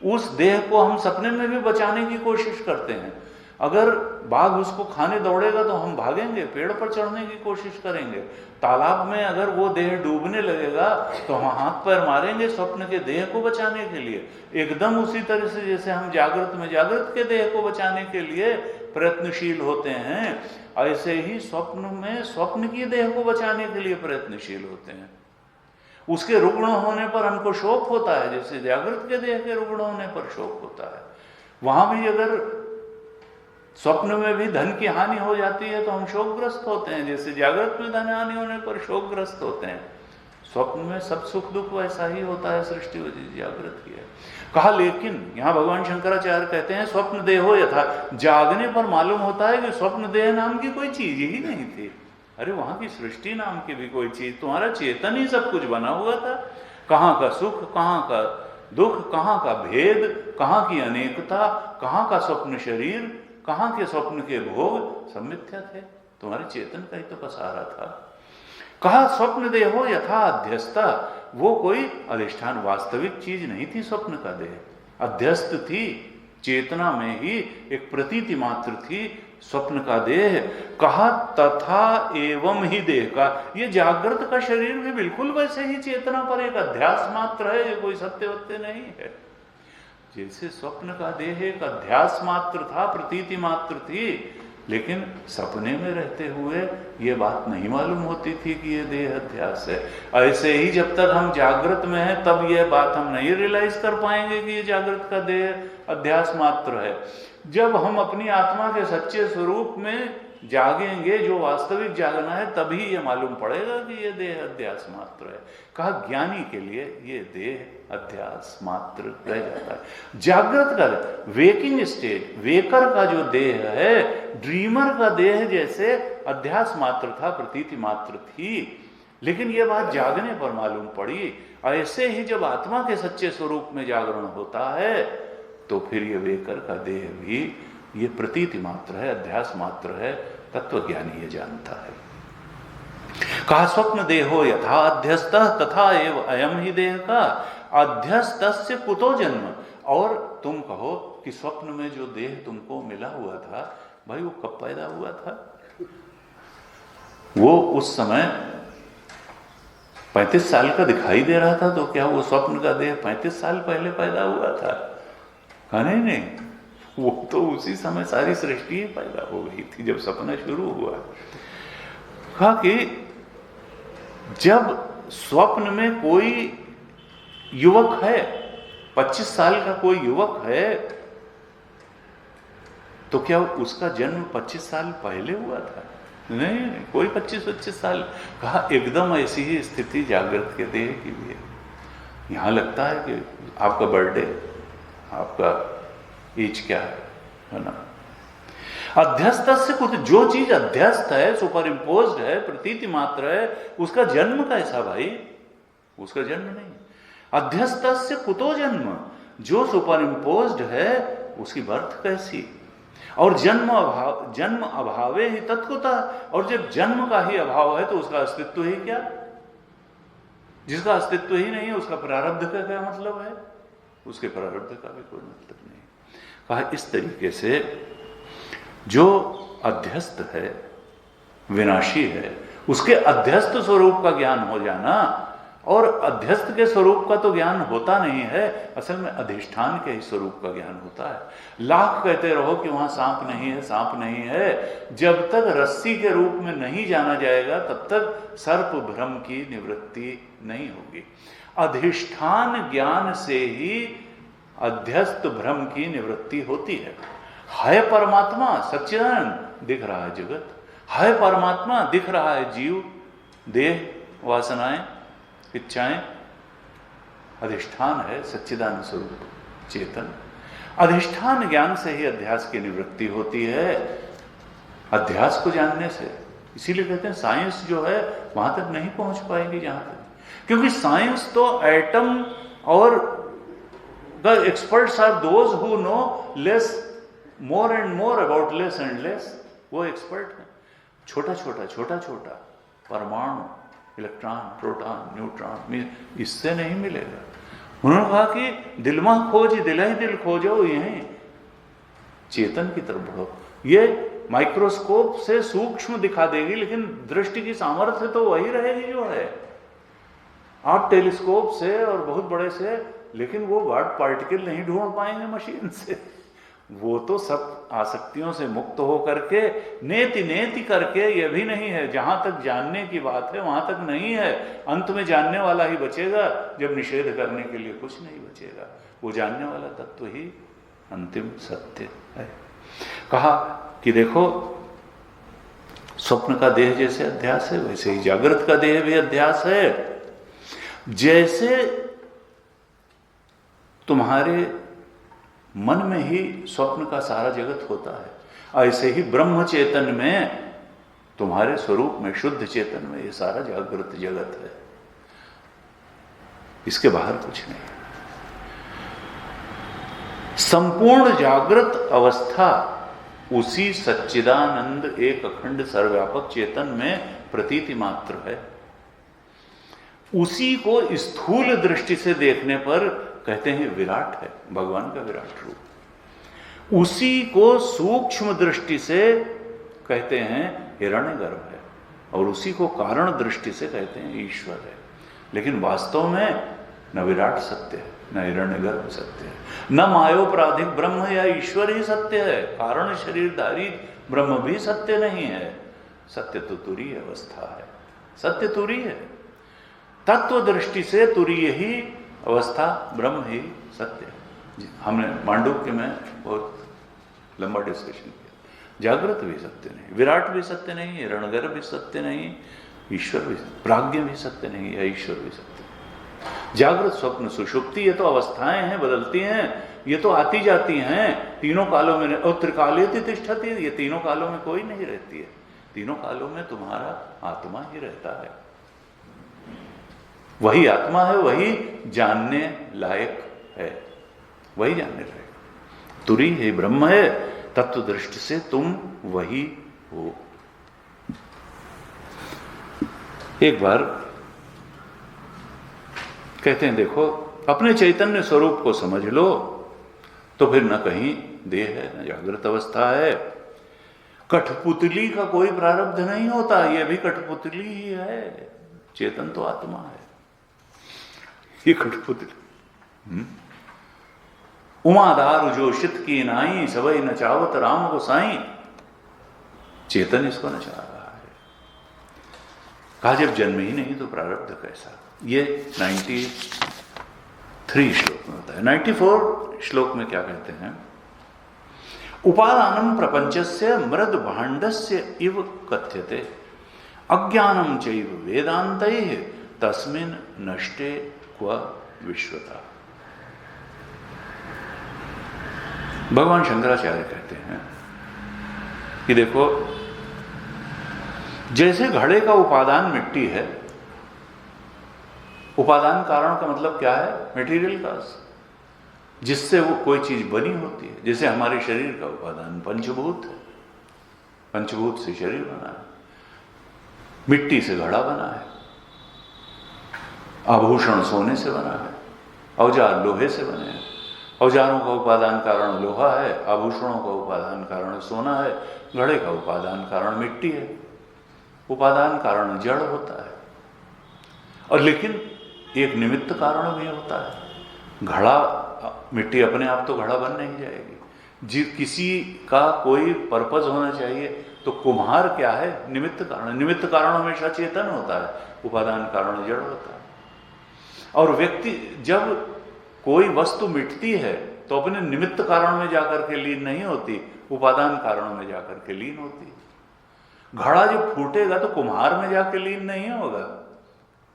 उस देह को हम सपने में भी बचाने की कोशिश करते हैं। अगर बाघ उसको खाने दौड़ेगा तो हम भागेंगे, पेड़ पर चढ़ने की कोशिश करेंगे। तालाब में अगर वो देह डूबने लगेगा तो हम हाथ पैर मारेंगे स्वप्न के देह को बचाने के लिए। एकदम उसी तरह से जैसे हम जागृत में जागृत के देह को बचाने के लिए प्रयत्नशील होते हैं, ऐसे ही स्वप्न में स्वप्न की देह को बचाने के लिए प्रयत्नशील होते हैं। उसके रुग्ण होने पर हमको शोक होता है, जैसे जागृत के देह के रुग्ण होने पर शोक होता है। वहां भी अगर स्वप्न में भी धन की हानि हो जाती है तो हम शोकग्रस्त होते हैं, जैसे जागृत में धन हानि होने पर शोकग्रस्त होते हैं। स्वप्न में सब सुख दुख वैसा ही होता है, सृष्टि जागृत की है। कहा लेकिन यहां भगवान शंकराचार्य कहते हैं स्वप्न देहो यथा, जागने पर मालूम होता है कि स्वप्न देह नाम की कोई चीज ही नहीं थी। अरे वहां की सृष्टि नाम की भी कोई चीज, तुम्हारा चेतन ही सब कुछ बना हुआ था। कहाँ का सुख, कहाँ का दुख, कहाँ का भेद, कहाँ की अनेकता, कहाँ का स्वप्न शरीर, कहाँ के स्वप्न के भोग, सब मिथ्या थे, तुम्हारे चेतन का ही तो पसारा था। कहा स्वप्न देहो यथा अध्यस्ता, वो कोई अधिष्ठान वास्तविक चीज नहीं थी, स्वप्न का देह अध्यस्त थी, चेतना में ही एक प्रतीति मात्र थी स्वप्न का देह। कहा तथा एवं ही देह का, ये जागृत का शरीर भी बिल्कुल वैसे ही चेतना पर एक अध्यास मात्र है, ये कोई सत्य वत्य नहीं है। जैसे स्वप्न का देह एक अध्यास मात्र था, प्रतीति मात्र थी, लेकिन सपने में रहते हुए ये बात नहीं मालूम होती थी कि ये देह अध्यास है। ऐसे ही जब तक हम जागृत में हैं तब ये बात हम नहीं रियलाइज कर पाएंगे कि ये जागृत का देह अध्यास मात्र है। जब हम अपनी आत्मा के सच्चे स्वरूप में जागेंगे, जो वास्तविक जागना है, तभी ये मालूम पड़ेगा कि ये देह अध्यास मात्र है। कहा ज्ञानी के लिए ये देह अध्यास मात्र रह जाता है। जागृत का वेकिंग स्टेज, वेकर का जो देह है, ड्रीमर का देह जैसे अध्यास मात्र था, प्रतीति मात्र थी, लेकिन ये बात जागने पर मालूम पड़ी। ऐसे ही जब आत्मा के सच्चे स्वरूप में जागरण होता है तो फिर ये वेकर का देह भी ये प्रतीति मात्र है, अध्यास मात्र है, तत्वज्ञानी ये जानता है। कहा स्वप्न देहो यथा अध्यस्त तथा एव अयम ही देह का, अध्यस्तस्य कुतो जन्म। और तुम कहो कि स्वप्न में जो देह तुमको मिला हुआ था, भाई वो कब पैदा हुआ था? वो उस समय 35 साल का दिखाई दे रहा था, तो क्या वो स्वप्न का देह 35 साल पहले पैदा हुआ था? कहा नहीं, वो तो उसी समय सारी सृष्टि पैदा हो गई थी जब सपना शुरू हुआ। कहा कि जब स्वप्न में कोई युवक है, 25 साल का कोई युवक है, तो क्या उसका जन्म 25 साल पहले हुआ था? नहीं, कोई 25-25 साल। कहा एकदम ऐसी ही स्थिति जागृत के देह की भी है। यहां लगता है कि आपका बर्थडे, आपका एज क्या है ना? अध्यस्त से कुछ, जो चीज अध्यस्त है, सुपर इम्पोज्ड है, प्रतीति मात्र है, उसका जन्म कैसा भाई? उसका जन्म नहीं। अध्यस्त से कुतो जन्म, जो सुपर इम्पोज्ड है उसकी बर्थ कैसी? और जन्म अभावे ही तत्कुतः, और जब जन्म का ही अभाव है तो उसका अस्तित्व ही क्या? जिसका अस्तित्व ही नहीं है उसका प्रारब्ध का क्या मतलब है? उसके प्रारब्ध का भी कोई मतलब नहीं। कहा इस तरीके से जो अध्यस्त है, विनाशी है, उसके अध्यस्त स्वरूप का ज्ञान हो जाना और अध्यस्त के स्वरूप का तो ज्ञान होता नहीं है, असल में अधिष्ठान के ही स्वरूप का ज्ञान होता है। लाख कहते रहो कि वहां सांप नहीं है, सांप नहीं है, जब तक रस्सी के रूप में नहीं जाना जाएगा तब तक सर्प भ्रम की निवृत्ति नहीं होगी। अधिष्ठान ज्ञान से ही अध्यस्त भ्रम की निवृत्ति होती है परमात्मा सच्चिदानंद, दिख रहा है जगत, है परमात्मा, दिख रहा है जीव, देह, वासनाएं, इच्छाएं, अधिष्ठान है सच्चिदानंद स्वरूप चेतन। अधिष्ठान ज्ञान से ही अध्यास की निवृत्ति होती है, अध्यास को जानने से। इसीलिए कहते हैं साइंस जो है वहां तक नहीं पहुंच पाएगी जहां तक, क्योंकि साइंस तो एटम और the experts are those who know less, more and more about less and less, वो एक्सपर्ट है। छोटा छोटा परमाणु, इलेक्ट्रॉन, प्रोटॉन, न्यूट्रॉन, इससे नहीं मिलेगा। उन्होंने कहा कि दिल में खोज, दिल ही दिल खोजो, यही चेतन की तरफ बढ़ो। ये माइक्रोस्कोप से सूक्ष्म दिखा देगी, लेकिन दृष्टि की सामर्थ्य तो वही रहेगी जो है। आप टेलीस्कोप से और बहुत बड़े से, लेकिन वो गॉड पार्टिकल नहीं ढूंढ पाएंगे मशीन से। वो तो सब आसक्तियों से मुक्त हो करके नेति नेति करके, ये भी नहीं है जहां तक जानने की बात है वहां तक नहीं है, अंत में जानने वाला ही बचेगा, जब निषेध करने के लिए कुछ नहीं बचेगा। वो जानने वाला तत्व ही अंतिम सत्य है। कहा कि देखो स्वप्न का देह जैसे अध्यास है, वैसे ही जागृत का देह भी अध्यास है। जैसे तुम्हारे मन में ही स्वप्न का सारा जगत होता है, ऐसे ही ब्रह्म चेतन में, तुम्हारे स्वरूप में, शुद्ध चेतन में ये सारा जागृत जगत है, इसके बाहर कुछ नहीं। संपूर्ण जागृत अवस्था उसी सच्चिदानंद एक अखंड सर्वव्यापक चेतन में प्रतीति मात्र है। उसी को स्थूल दृष्टि से देखने पर कहते हैं विराट है, भगवान का विराट रूप। उसी को सूक्ष्म दृष्टि से कहते हैं हिरण्यगर्भ है, और उसी को कारण दृष्टि से कहते हैं ईश्वर है। लेकिन वास्तव में न विराट सत्य है, न हिरण्यगर्भ सत्य है, न मायोपराधिक ब्रह्म या ईश्वर ही सत्य है, कारण शरीरधारी ब्रह्म भी सत्य नहीं है। सत्य तो तुरीय अवस्था है, सत्य तुरीय है। तत्व दृष्टि से तुरीय ही अवस्था, ब्रह्म ही सत्य है। हमने मांडुक्य में बहुत लंबा डिस्कशन किया। जागृत भी सत्य नहीं, विराट भी सत्य नहीं, हिरण्यगर्भ भी सत्य नहीं, ईश्वर भी, प्राज्ञ भी सत्य नहीं, या ईश्वर भी सत्य नहीं। जागृत, स्वप्न, सुषुप्ति, ये तो अवस्थाएं हैं, बदलती हैं, ये तो आती जाती हैं तीनों कालों में। और त्रिकालेति तिष्ठति, ये तीनों कालों में कोई नहीं रहती है, तीनों कालों में तुम्हारा आत्मा ही रहता है। वही आत्मा है, वही जानने लायक है, वही जानने लायक तुरी है, ब्रह्म है। तत्व दृष्टि से तुम वही हो। एक बार कहते हैं देखो, अपने चैतन्य स्वरूप को समझ लो तो फिर न कहीं देह है, न जागृत अवस्था है। कठपुतली का कोई प्रारब्ध नहीं होता, यह भी कठपुतली ही है, चेतन तो आत्मा है। ये कठपुतली उमादार उजोषित की नाई, सबई नचावत राम गोसाई, चेतन इसको नचा रहा है। कहा जब जन्म ही नहीं तो प्रारब्ध कैसा। ये 93 श्लोक में होता है। 94 श्लोक में क्या कहते हैं? उपादानम प्रपंचस्य मृद भाण्डस्य इव कथ्यते, अज्ञानम चैव वेदान्तैः तस्मिन् नष्टे क्व विश्वता। भगवान शंकराचार्य कहते हैं कि देखो, जैसे घड़े का उपादान मिट्टी है, उपादान कारण का मतलब क्या है? मटेरियल काज, जिससे वो कोई चीज बनी होती है। जैसे हमारे शरीर का उपादान पंचभूत है, पंचभूत से शरीर बना है, मिट्टी से घड़ा बना है, आभूषण सोने से बना है, औजार लोहे से बने हैं। औजारों का उपादान कारण लोहा है, आभूषणों का उपादान कारण सोना है, घड़े का उपादान कारण मिट्टी है। उपादान कारण जड़ होता है। और लेकिन एक निमित्त कारण भी होता है। घड़ा, मिट्टी अपने आप तो घड़ा बन नहीं जाएगी, किसी का कोई पर्पज होना चाहिए। तो कुम्हार क्या है? निमित्त कारण। निमित्त कारण हमेशा चेतन होता है, उपादान कारण जड़ होता है। और व्यक्ति, जब कोई वस्तु मिटती है तो अपने निमित्त कारण में जाकर के लीन नहीं होती, उपादान कारणों में जाकर के लीन होती। घड़ा जब फूटेगा तो कुम्हार में जाके लीन नहीं होगा,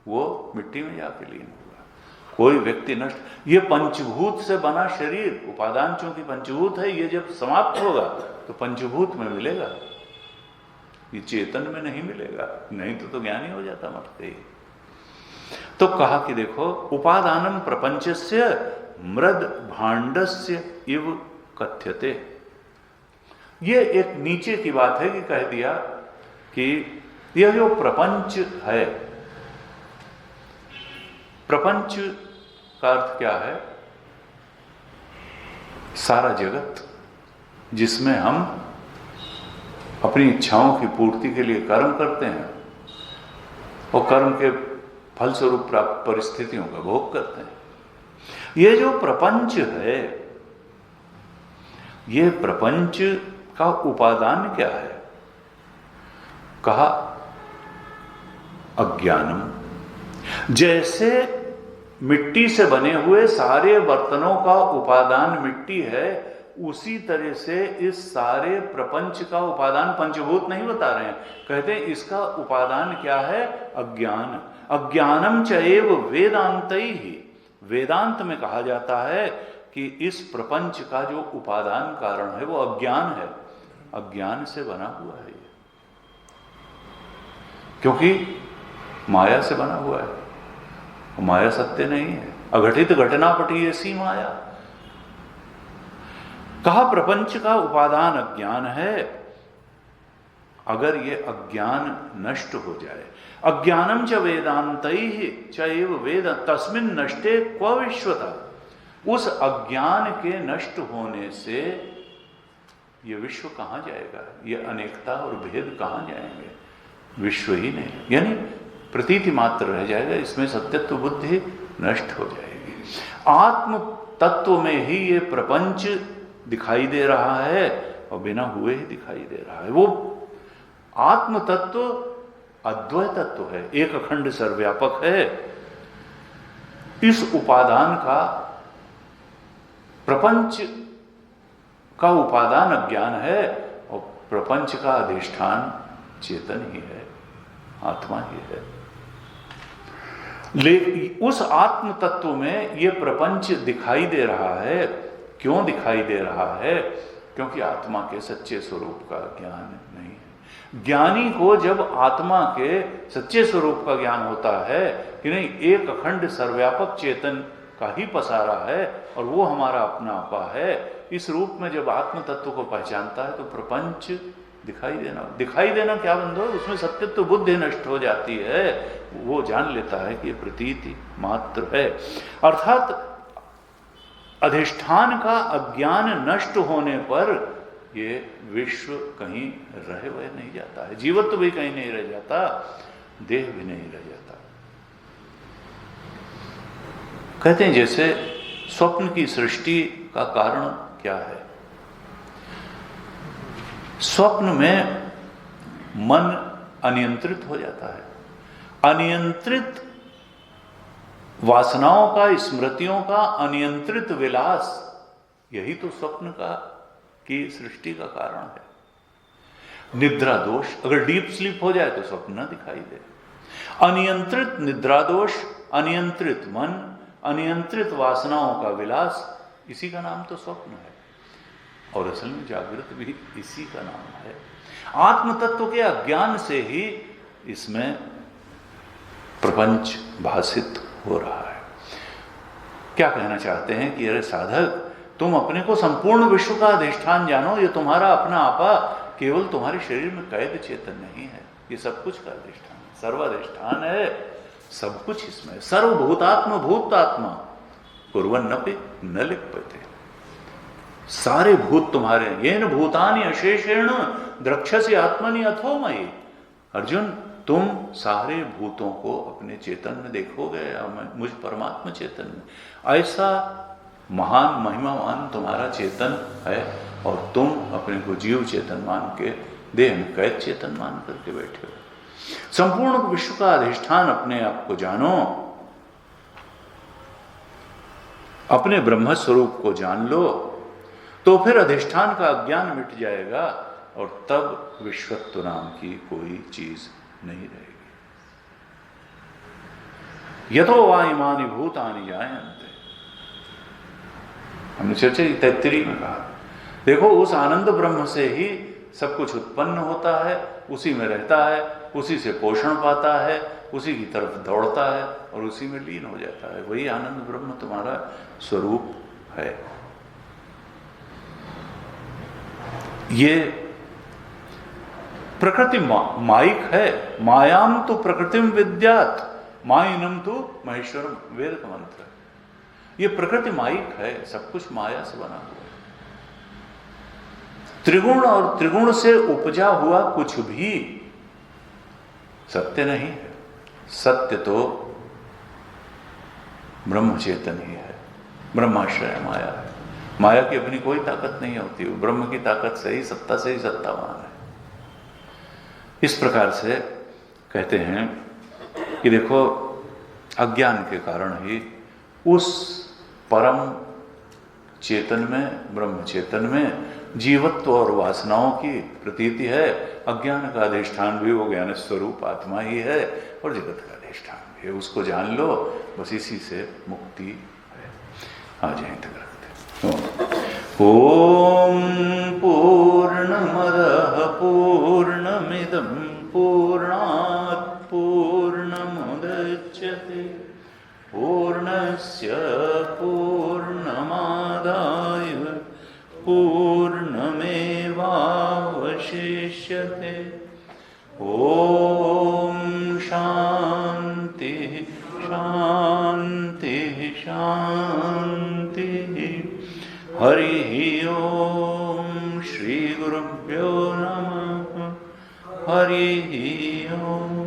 वो मिट्टी में जाके लीन होगा। कोई व्यक्ति नष्ट, ये पंचभूत से बना शरीर, उपादान चूंकि पंचभूत है, ये जब समाप्त होगा तो पंचभूत में मिलेगा, ये चेतन में नहीं मिलेगा। नहीं तो ज्ञानी हो जाता मरते ही। तो कहा कि देखो, उपादानम प्रपंचस्य मृद भांडस्य इव कथ्यते। ये एक नीचे की बात है कि कह दिया कि यह जो प्रपंच है, प्रपंच का अर्थ क्या है? सारा जगत जिसमें हम अपनी इच्छाओं की पूर्ति के लिए कर्म करते हैं और कर्म के फलस्वरूप प्राप्त परिस्थितियों का भोग करते हैं। ये जो प्रपंच है, ये प्रपंच का उपादान क्या है? कहा अज्ञानम। जैसे मिट्टी से बने हुए सारे बर्तनों का उपादान मिट्टी है, उसी तरह से इस सारे प्रपंच का उपादान पंचभूत नहीं बता रहे हैं, कहते हैं इसका उपादान क्या है? अज्ञान। अज्ञानम चैव वेदांतैः ही। वेदांत में कहा जाता है कि इस प्रपंच का जो उपादान कारण है वो अज्ञान है, अज्ञान से बना हुआ है ये, क्योंकि माया से बना हुआ है। माया सत्य नहीं है, अघटित घटना पटी ऐसी माया। कहा प्रपंच का उपादान अज्ञान है। अगर ये अज्ञान नष्ट हो जाए, अज्ञानम च वेदांतैः चैव वेद तस्मिन् नष्टे क्व विश्वता। उस अज्ञान के नष्ट होने से ये विश्व कहां जाएगा? ये अनेकता और भेद कहां जाएंगे? विश्व ही नहीं, यानी प्रतीति मात्र रह जाएगा, इसमें सत्यत्व बुद्धि नष्ट हो जाएगी। आत्म तत्व में ही ये प्रपंच दिखाई दे रहा है और बिना हुए ही दिखाई दे रहा है। वो आत्म तत्व अद्वय तत्व है, एक अखंड सर्वव्यापक है। इस उपादान का, प्रपंच का उपादान अज्ञान है और प्रपंच का अधिष्ठान चेतन ही है, आत्मा ही है। लेकिन उस आत्म तत्व में ये प्रपंच दिखाई दे रहा है। क्यों दिखाई दे रहा है? क्योंकि आत्मा के सच्चे स्वरूप का ज्ञान नहीं है। ज्ञानी को जब आत्मा के सच्चे स्वरूप का ज्ञान होता है कि नहीं, एक अखंड सर्वव्यापक चेतन का ही पसारा है और वो हमारा अपना आपा है, इस रूप में जब आत्म तत्व को पहचानता है तो प्रपंच दिखाई देना क्या बंधु? उसमें सत्यत्व बुद्धि नष्ट हो जाती है। वो जान लेता है कि ये प्रतीति मात्र है। अर्थात अधिष्ठान का अज्ञान नष्ट होने पर ये विश्व कहीं रहे हुए नहीं जाता है, जीवत्व भी कहीं नहीं रह जाता, देह भी नहीं रह जाता। कहते हैं जैसे स्वप्न की सृष्टि का कारण क्या है? स्वप्न में मन अनियंत्रित हो जाता है। अनियंत्रित वासनाओं का, स्मृतियों का अनियंत्रित विलास, यही तो स्वप्न का की सृष्टि का कारण है। निद्रा दोष, अगर डीप स्लीप हो जाए तो स्वप्न न दिखाई दे। अनियंत्रित निद्रा दोष, अनियंत्रित मन, अनियंत्रित वासनाओं का विलास, इसी का नाम तो स्वप्न है। और असल में जागृत भी इसी का नाम है। आत्म तत्व के अज्ञान से ही इसमें प्रपंच भासित हो रहा है। क्या कहना चाहते हैं कि अरे साधक, तुम अपने को संपूर्ण विश्व का अधिष्ठान जानो, ये तुम्हारा अपना आपा केवल तुम्हारे शरीर में कैद चेतन नहीं है, ये सब कुछ का अधिष्ठान है, सर्वाधिष्ठान है, सब कुछ इसमें। सर्वभूतात्म भूतात्मा कुर्वन्नपि न लिप्यते। सारे भूत तुम्हारे, येन भूतानि अशेषेण द्रक्ष्यसि आत्मनि अथो मयि। अर्जुन, तुम सारे भूतों को अपने चेतन में देखोगे या मुझ परमात्मा चेतन में। ऐसा महान महिमावान तुम्हारा चेतन है और तुम अपने को जीव चेतन मान के देह में कैद चेतन मान करके बैठे हो। संपूर्ण विश्व का अधिष्ठान अपने आप को जानो, अपने ब्रह्म स्वरूप को जान लो, तो फिर अधिष्ठान का अज्ञान मिट जाएगा और तब विश्वत्व नाम की कोई चीज नहीं रहेगी। यतो वा इमानि भूतानि जायन्ते, हमने चर्चा 33 में कहा। देखो, उस आनंद ब्रह्म से ही सब कुछ उत्पन्न होता है, उसी में रहता है, उसी से पोषण पाता है, उसी की तरफ दौड़ता है और उसी में लीन हो जाता है। वही आनंद ब्रह्म तुम्हारा स्वरूप है। ये प्रकृति माइक है। मायाम तो प्रकृतिम विद्यात माइनम तो महेश्वरम, वेद का मंत्र है। ये प्रकृति माइक है, सब कुछ माया से बना हुआ है। त्रिगुण और त्रिगुण से उपजा हुआ कुछ भी सत्य नहीं है। सत्य तो ब्रह्म चेतन ही है, ब्रह्माश्रय माया है। माया की अपनी कोई ताकत नहीं होती, वो ब्रह्म की ताकत से ही सत्तावान है। इस प्रकार से कहते हैं कि देखो, अज्ञान के कारण ही उस परम चेतन में, ब्रह्म चेतन में जीवत्व और वासनाओं की प्रतीति है। अज्ञान का अधिष्ठान भी वो ज्ञान स्वरूप आत्मा ही है और जगत का अधिष्ठान भी है। उसको जान लो, बस इसी से मुक्ति है। आज यहीं तक रखते। ओम पूर्णमदः पूर्णमिदं पूर्णात् पूर्णमुदच्यते पूर्णस्य पूर्णमादाय पूर्णमेवावशिष्यते। ओम शांति शांति शांति। हरि ओम श्री गुरुभ्यो नमः। हरि ओम।